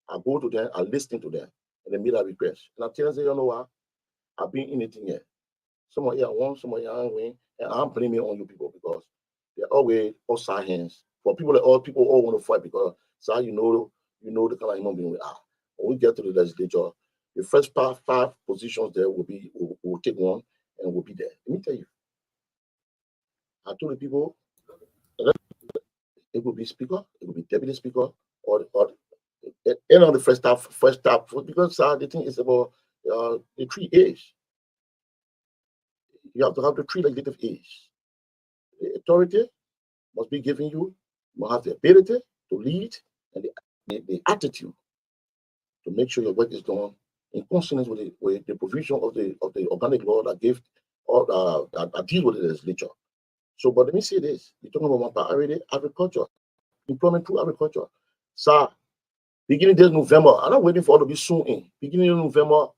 I go to them, I listen to them, and they make a request. And I tell them, you know what? I've been in it here. Some of you won, some of you aren't winning, and I'm blaming on you people because they're always outside hands. For people that all want to fight because so you know the kind of human being we are. When we get to the legislature, the first 5 positions there will take one and we'll be there. Let me tell you. I told the people it will be speaker, it will be deputy speaker, or end of the first half, because the thing is about the 3 A's. You have to have the 3 legislative A's. The authority must be given you. You must have the ability to lead and the attitude to make sure your work is done in consonance with the provision of the organic law that gave or that deal with the legislature. So, but let me say this: you're talking about my priority, agriculture, employment through agriculture. Sir, beginning this November, I'm not waiting for all to be soon in. Beginning of November,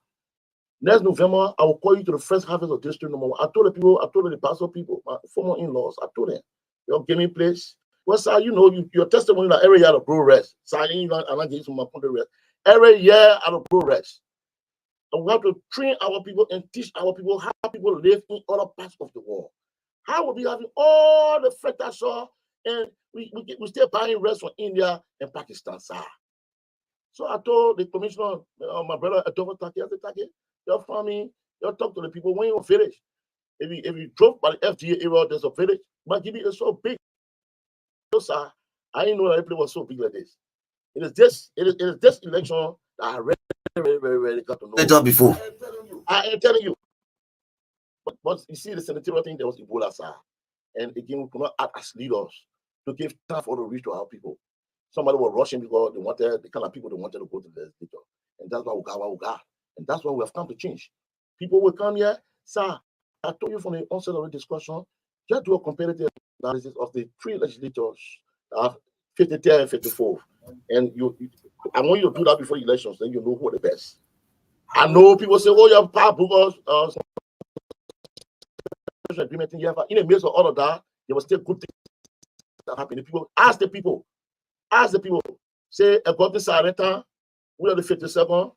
Next November, I will call you to the first harvest of district number 1. I told the pastor people, my former in-laws, I told them, you'll give me place. Well, sir, you know, your testimony that every year of grow rest. Sir, I'm not getting my point of rest. Every year out of grow rest. And we have to train our people and teach our people how people live in other parts of the world. How will we having all the fertile soil and we still buying rest from India and Pakistan, sir? So I told the commissioner, my brother, I said, Taki, your family, you talk to the people when you village. If you drove by the FDA area, there's a village. But Gibi is so big. So, sir, I didn't know that it was so big like this. It is this election that I really got to know. The job before. I am telling you. But you see, the senatorial thing, there was Ebola, sir. And again, we could not act as leaders to give time for the reach to our people. Somebody was rushing because they wanted the kind of people they wanted to go to the legislature. And that's why we got. And that's why we have come to change. People will come here, sir. I told you from the onset of the discussion, just do a comparative analysis of the 3 legislators, 53 and 54. And I want you to do that before elections, then you know who are the best. I know people say, oh, you have power bookers, agreement in the midst of all of that, there was still good things that happened. People ask the people, say, a government Sarenta, we are the 52nd,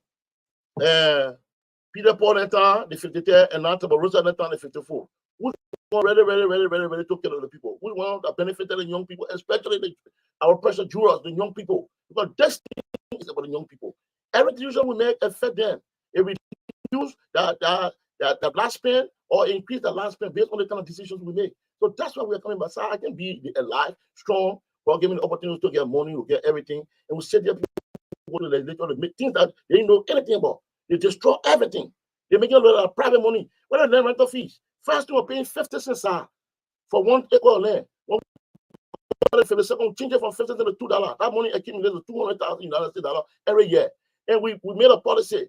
Peter Paul Neta, the 53rd, and Nanta Barossa Neta, the 54. We want really took care of the people. We want that benefited the young people, especially our precious jurors, the young people. Because this thing is about the young people. Every decision we make affect them. If we reduce the last spend or increase the last spend based on the kind of decisions we make. So that's why we're coming back. So I can be alive, strong, while giving the opportunity to get money, to get everything. And we sit there, people go to the legislature to make things that they didn't know anything about. They destroy everything. They're making a lot of private money. What are the rental fees? First, we were paying 50 cents for 1 acre of land. For the second, change it from 50 cents to $2. That money accumulates to $200,000 every year. And we made a policy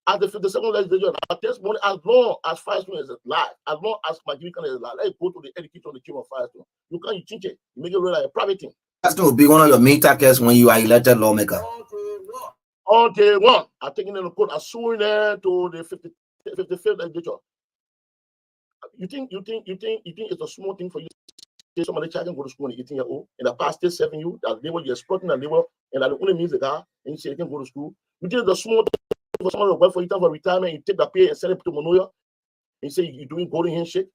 at the 52nd legislature. At this money, as long as Firestone is alive, as long as Magirikan is alive, let's go to the education of the team of Firestone. You can't change it. You make it look like a private thing. That's going to be one of your main targets when you are elected lawmaker. On day 1, I'm taking in the court, I'm suing them to the 55th legislature. You think it's a small thing for you to say somebody child can go to school and 18-year-old in the past still serving you, that labor, you're exploiting that labor, and that only means the guy, and you say you can go to school. You think it's a small thing for somebody to work for you time for retirement, you take the pay and send it to Monoya, and you say you're doing golden handshake.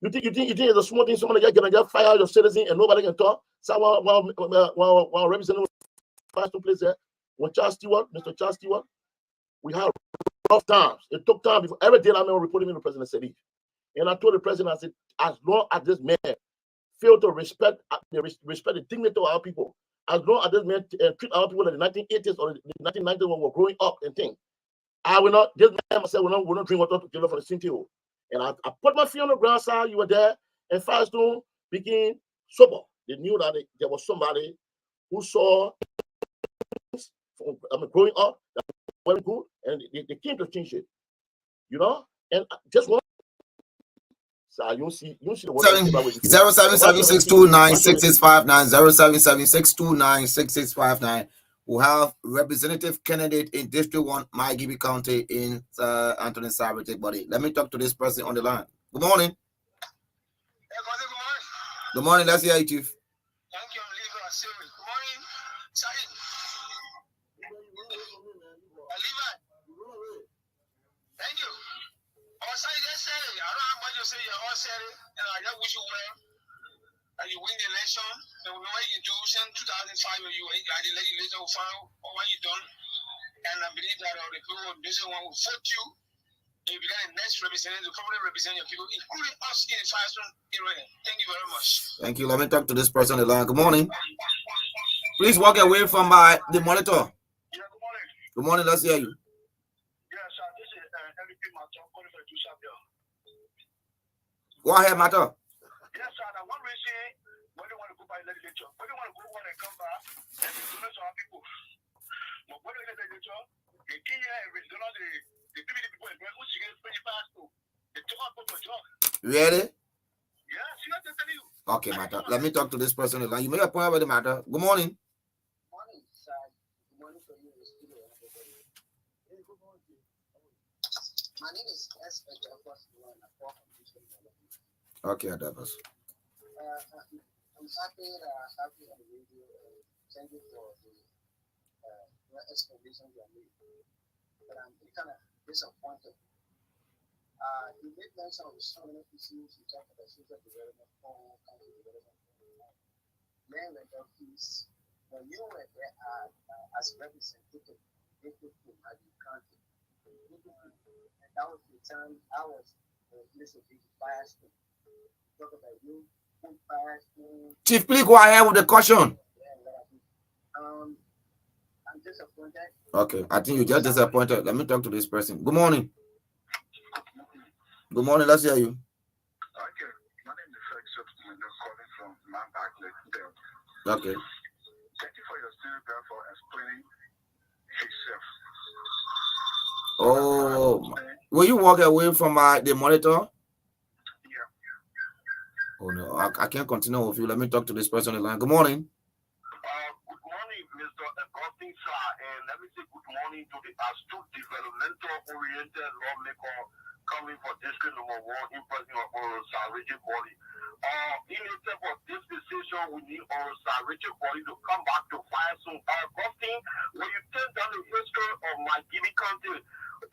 You think it's a small thing, somebody can get fired your citizen and nobody can talk. So while representing Firestone place there, when Mr. Charles Stewart, we had rough times. It took time before every day I remember reporting me to the president said it. And I told the president, I said, as long as this man failed to respect the dignity of our people, as long as this man treat our people in the 1980s or the 1990s when we were growing up and things, I will not, this man myself will not drink water together from the same table. And I put my feet on the ground, sir, you were there, and Firestone became sober. They knew that there was somebody who saw growing up that was very good, and they came to change it. You know? And just one. So you see the 0776296659 0776296659. We have representative candidate in District 1, Maghibie County in Anthony Sarate body. Let me talk to this person on the line. Good morning. Good morning. Let's hear you, Chief. Thank you. I'm leaving. Good morning. Sorry. Thank you. I just said it. I don't know what you say. You all said it. And I just wish you well. And you win the election. And whatever you do, since 2005, when you were the legislature will find out what you done. And I believe that the people of this one will vote you. And you become the next representative to probably represent your people, including us in the Firestone area. Thank you very much. Thank you. Let me talk to this person on the line. Good morning. Please walk away from the monitor. Yeah, good morning. Good morning. Let's hear you. Yes, sir. This is MVP Mato calling for Dusabia. Go ahead, Mato. Yes, sir. Now, one reason when they want to go by legislature, when they want to go when they come back, and they do our people. But when they legislature, they can't hear every dollar the people in Brazil, who get 25 to they talk about the job. Really? Yes, you have to tell you. Okay, Mato. Let me talk to this person on the line. You make a point about the matter. Good morning. Morning, sir. Good morning for you. My name is S. Okay, Adabas. I'm happy that I have you on the radio. Thank you for the explanation you have made. But I'm kind of disappointed. You made mention of so many issues. You talked about social development, country development, land peace. When you were there as representative, they could have the country. And that was the time I was listening to Firestone. Talk about you, Firestone. Chief, please go ahead with the caution. I'm disappointed. Okay, I think you're just disappointed. Let me talk to this person. Good morning. Good morning. Let's hear you. Okay, my name is Fexus. I'm calling from Mount Barclay. Okay. Thank you for your student for explaining himself. Oh, will you walk away from the monitor? Yeah. Oh no, I can't continue with you. Let me talk to this person on the line. Good morning. Good morning, Mr. Augustine, sir, and let me say good morning to the astute, developmental-oriented lawmaker coming for district number 1 in person of our rigid body. In a type of this decision, we need our rigid body to come back to fire soon. Augustine, when you take down the history of my Gibby country,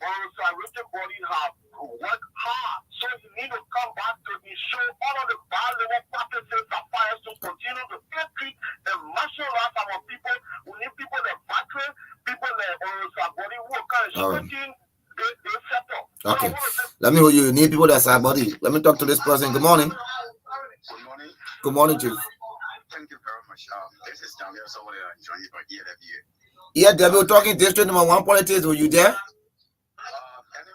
our rigid body have worked hard, so you need to come back to ensure all of the bad practices that fire soon continue to treat and martialize our people. We need people that veteran, people that our body who are kind of shooting. Okay, let me hear you. You need people that's our body. Let me talk to this person. Good morning. Good morning. Good morning, Chief. Thank you very much. This is Daniel. Somebody joining by ELFU. Yeah, Debbie, we're talking district number 1 politics. Were you there? Any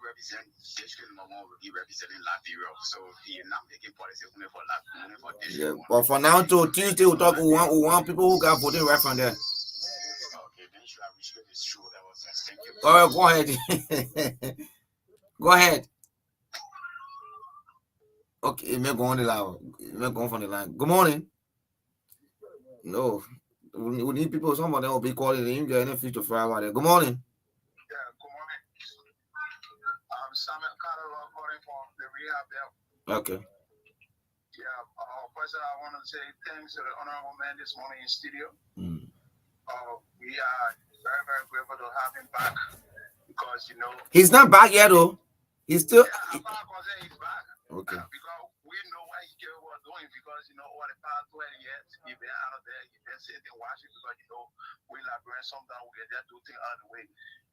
represent district number 1 will be representing Liberia. So he is not making policy only for district. Yeah, but for now to Tuesday, we want people who got voting right from there. Okay, then should I restrict this show that was thank you. All right, go ahead. Go ahead. Okay, you may go on the line. You may go on from the line. Good morning. No, we need people. Some of them will be calling. They didn't get any future for our there. Good morning. Yeah, good morning. I'm Samuel Carter calling from the rehab there. Okay. Yeah, first I want to say thanks to the honorable man this morning in studio. We are very, very grateful to have him back because, you know, he's not back yet, though. He's still. Yeah, I'm not gonna say he's back. Okay. Because we know what he was doing because, you know, over the past 12 years, he's been out of there, he's been sitting and watching because, you know, we Liberians sometimes we just do things out of the way.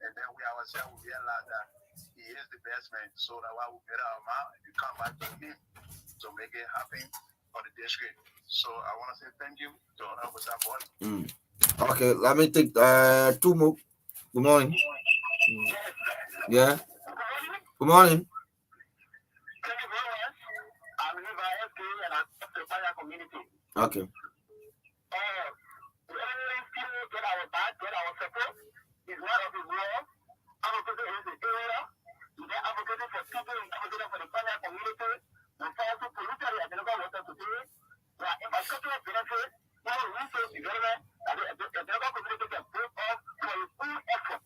And then we ourselves we realize that he is the best man. So that's why we get our mouth and we come back to him to make it happen for the district. So I want to say thank you to help us out, boy. Okay, let me take 2 more. Good morning. Yeah. Good morning. Thank you very much. I'm in the FK and I'm the fire community. Okay. The only people get our back, get our support is not of the world. Advocating in the area. They're advocating for people, advocating for the fire community. We try to politically identify what to do. We are infrastructure benefit, resource development, and the Delta community can break off for a full effort.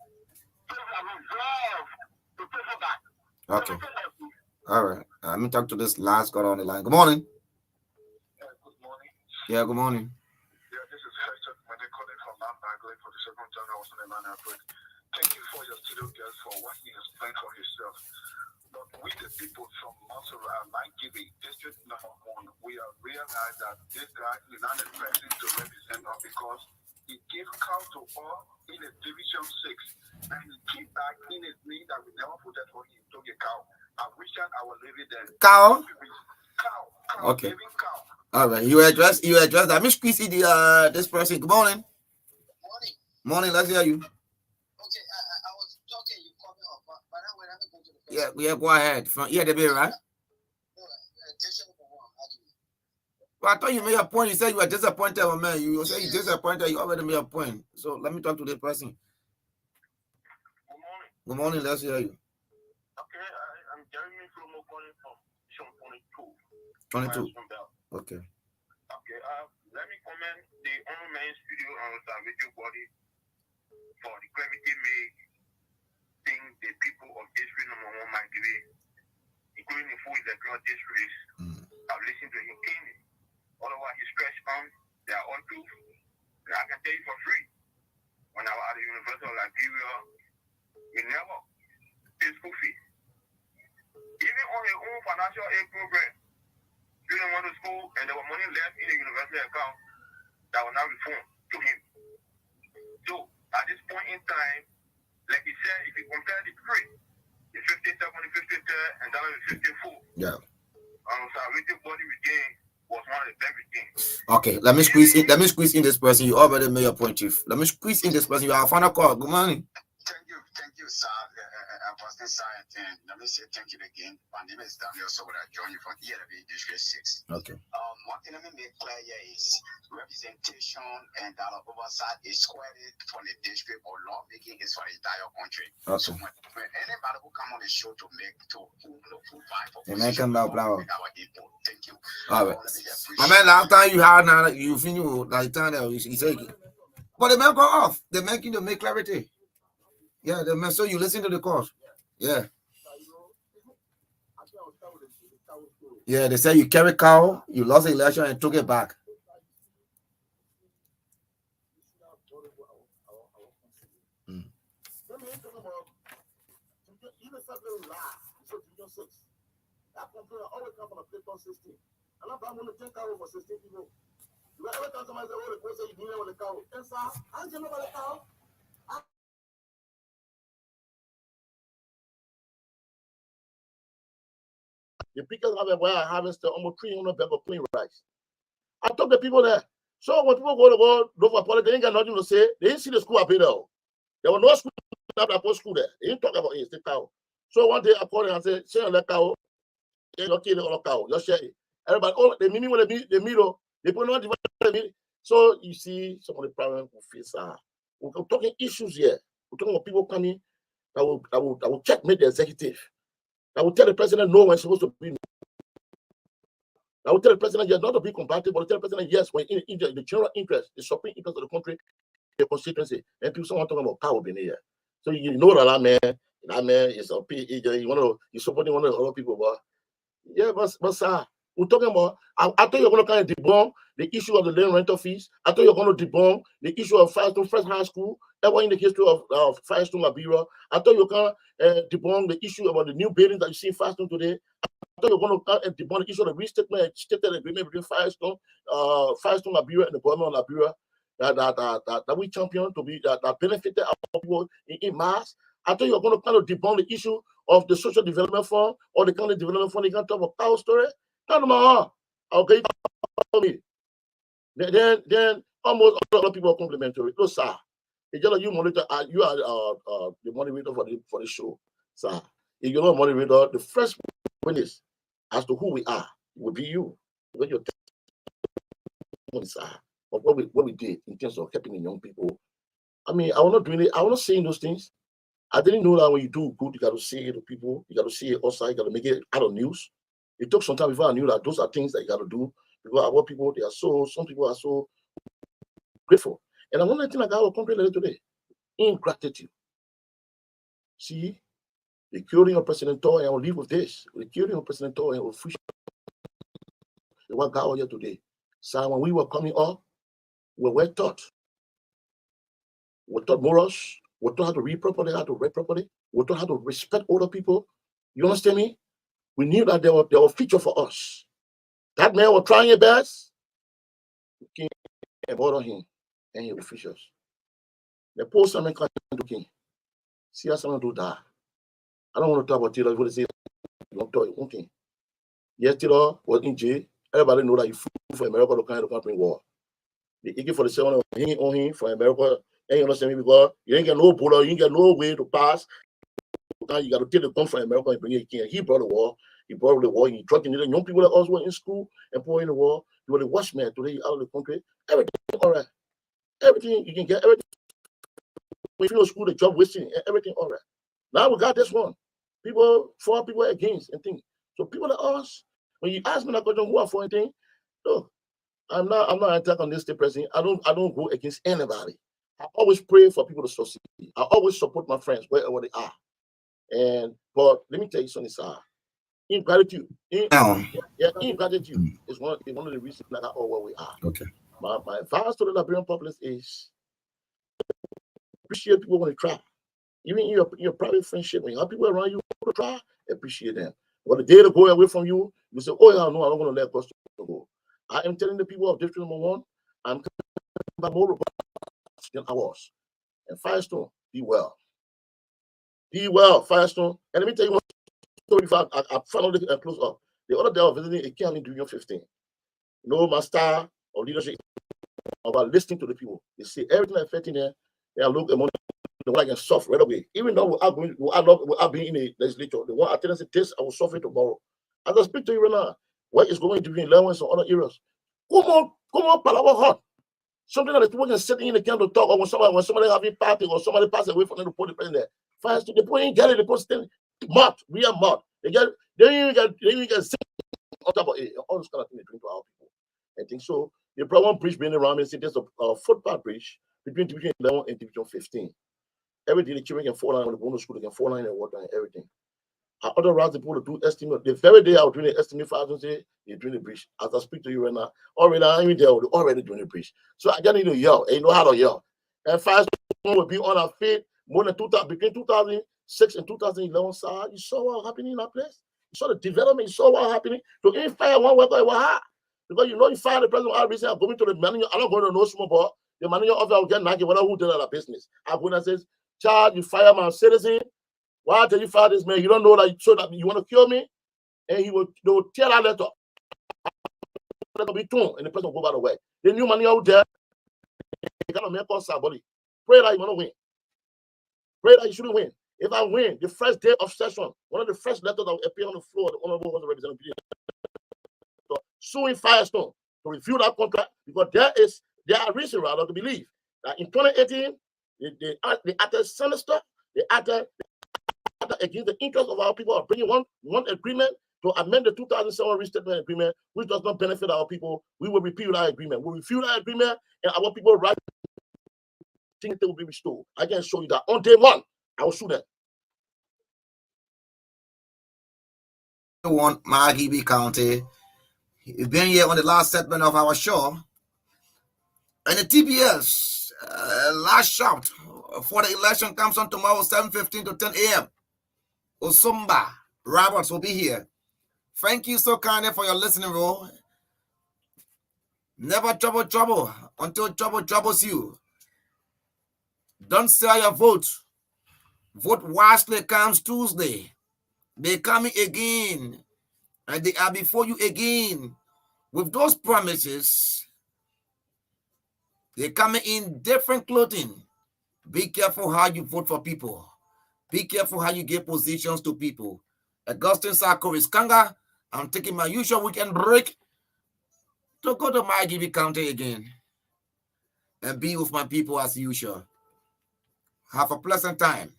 So we are resolved to take it back. Okay. All right. Let me talk to this last guy on the line. Good morning. Good morning. Yeah, good morning. Yeah, this is Hector calling from Mount Barclay for the second time I was on the line. Thank you for your studio guest for what he explained for himself. But we the people from Montserrat, Gibby, district number 1, we have realized that this guy is not a person to represent us because he gave cow to all in the division 6 and he came back in his need that we never voted for him to get cow. I wish that I was living there. Cow? Cow. Okay. Living cow. All right. You address that. Miss Chrissy, this person. Good morning. Morning. Morning. Let's hear you. Okay, I was talking, you called me up, but now we're not going to the person. Yeah, go ahead. From EDB, right? Well, I thought you made a point. You said you were disappointed, man. You said you're disappointed. You already made a point. So let me talk to this person. Good morning. Good morning. Let's hear you. Okay, I'm Jeremy Flomo calling from Sean 22. Okay. Okay, let me comment the own main studio and radio body for the gravity may think the people of district number 1 today, including the full electoral districts. I've listened to him keenly. Otherwise, he stretched on, they are all proof. And I can tell you for free, when I was at the University of Liberia, we never paid school fees. Even on his own financial aid program, students went to school and there was money left in the university account that was not returned to him. So at this point in time, like he said, if you compare the three, the 57, the 53, and down the 54, yeah. So rated body regain was one of the very things. Okay, let me squeeze in this person. You already made your point, Chief. Let me squeeze in this person. You have a final call. Good morning. Thank you, sir. Apostle Science, let me say thank you again. My name is Daniel Soboda. I join you from ELB District 6. Okay. One thing let me make clear here is representation and that oversight is squared for the district, or lawmaking is for the entire country. Okay. So when anybody who come on the show to make who fight for Amen. Come down, flower. our input. Thank you. All right. I mean, last time you had now, you finish like time that you say, but the man go off. They make you to make clarity. Yeah, the man. So you listen to the course. Yeah. Yeah, they say you carry cow, you lost the election and took it back. That complaint always come from a paper system. And I'm going to take cow for 16 people. You ever come somebody say, oh, the person you dealing with the cow? And sir, I don't know about the cow. The pickers have a way of harvesting almost 300 bags of clean rice. I talk to people there. So when people go for politics, they ain't got nothing to say. They didn't see the school up here though. There was no school after school there. They didn't talk about it, the cow. So one day I called and said, say the cow, you don't kill the cow, you share it. Everybody, oh, the meaning when they meet, they put on the meeting. So you see some of the problems we face are. We're talking issues here. We're talking about people coming that will checkmate the executive. I will tell the president no when it's supposed to be no. I will tell the president yes, not to be combative, but tell the president yes when in the general interest, the supreme interest of the country, the constituency. And people someone talking about power being here. So you know that man is a he's supporting one of the other people, but yeah, but sir, we're talking about I thought you're gonna kind of debunk the issue of the land rental fees. I thought you're gonna debunk the issue of Firestone First High School, ever in the history of Firestone Liberia. I thought you're gonna debunk the issue about the new buildings that you see in Firestone today. I thought you're gonna debunk the issue of the restatement stated agreement between Firestone Liberia and the government of Liberia that we champion to be that benefited our people in mass. I thought you were going to kind of debunk the issue of the social development fund or the kind of development fund. You can't talk about our story. Not my okay. Then almost all the people are complimentary. No, sir. It's just like you monitor. You are the moderator for the show, sir. If you're not moderator, the first witness as to who we are will be you. When you're sir, of what we did in terms of helping the young people. I mean, I was not doing it. I was not saying those things. I didn't know that when you do good, you got to say it to people. You got to say it outside. You got to make it out of news. It took some time before I knew that those are things that you got to do because our people, some people are so grateful. And I'm one thing I got to complain today: ingratitude. See, the killing of President Toy, and I'll leave with this: the killing of President Toy and official. What got here today? So when we were coming up, we were taught. We taught morals. We taught how to read properly, how to write properly. We taught how to respect older people. You understand me? We knew that there were a future for us. That man was trying his best. King and order him and his officials. The poor Simon can't do king. See how someone do that. I don't want to talk about Taylor. What is it? You don't talk one thing. Yes, Taylor was in jail. Everybody know that you flew for America to kind of bring war. The AK-47 hanging on him for America. And you understand me? Because you ain't got no border, you ain't got no way to pass. You got to take the gun from America and bring it in. He brought the war. He brought the war. He drugged in the young people that also were in school and pouring in the war. You were the watchman today out of the country. Everything all right. Everything you can get. Everything. If you know school, the job wasting, everything all right. Now we got this one. People for, people against, and things. So people like us, when you ask me that question, who are for anything? No, I'm not attack on this state president. I don't go against anybody. I always pray for people to succeed. I always support my friends wherever they are. But let me tell you something, sir. Ingratitude. Ingratitude is one of the reasons that are all where we are. Okay. My advice to the Liberian populace is appreciate people when they try. Even in your private friendship, when you have people around you who try, appreciate them. But the day they go away from you, you say, oh yeah, no, I don't want to let Costa go. I am telling the people of District Number 1, I'm coming more robust than I was. And Firestone, be well. Be well, Firestone. And let me tell you one story. I finally close up. The other day I was visiting a camp in Division 15. My style of leadership about listening to the people. They say everything I felt in there, they look among the one I can solve right away. Even though without being in a legislature, the one I tell them this, I will solve it tomorrow. As I speak to you right now, what is going to be in Lewis or other areas? Come on, Palawa hot. Something that the people can sit in the camp to talk, or when somebody having party or somebody pass away from them to put the president. First, the people ain't get it, the people still mud, real mud. They even get sick on top of it. All this kind of thing they bring to our people. I think so. The problem bridge being around and there's a footpath bridge between Division 11 and Division 15. Every day the children can fall down when they go to school, they can fall down in the water and everything. Other routes the people do estimate. The very day I was doing the estimate for say they're doing the bridge. As I speak to you right now, already they're already doing the bridge. So I just need to yell, and you know how to yell. And Firestone will be on our feet more than between 2006 and 2011. So you saw what happening in that place. You saw the development. You saw what happening. To even fire one worker, it was hard. Because you fire the president. I recently I'm going to the manager. I'm not going to no small boy. The manager of our get naked whether who did that business. I go and says, "Child, you fire my citizen. Why did you fire this man? You don't know that so that you want to kill me?" And they will tear that letter. Let be torn, and the person will go by the way. The new money out there, they gotta make us somebody. Pray that you want to win. Pray that you shouldn't win. If I win, the first day of session, one of the first letters that will appear on the floor, the Honorable House of Representatives, suing Firestone to review that contract, because there are reasons rather to believe that in 2018, they acted sinister, they acted against the interest of our people of bringing one agreement to amend the 2007 restatement agreement, which does not benefit our people. We will repeal that agreement. We'll repeal that agreement, and our people right think they will be restored. I can show you that on day one, I will sue them. One Margibi County. You've been here on the last segment of our show. And the TBS last shout for the election comes on tomorrow, 7:15 to 10 a.m. Osumba Roberts will be here. Thank you so kindly for your listening role. Never trouble until trouble troubles you. Don't sell your vote. Vote wisely comes Tuesday. They're coming again. And they are before you again. With those promises, they're coming in different clothing. Be careful how you vote for people. Be careful how you give positions to people. Augustine Sako is Kanga. I'm taking my usual weekend break to go to Margibi County again and be with my people as usual. Have a pleasant time.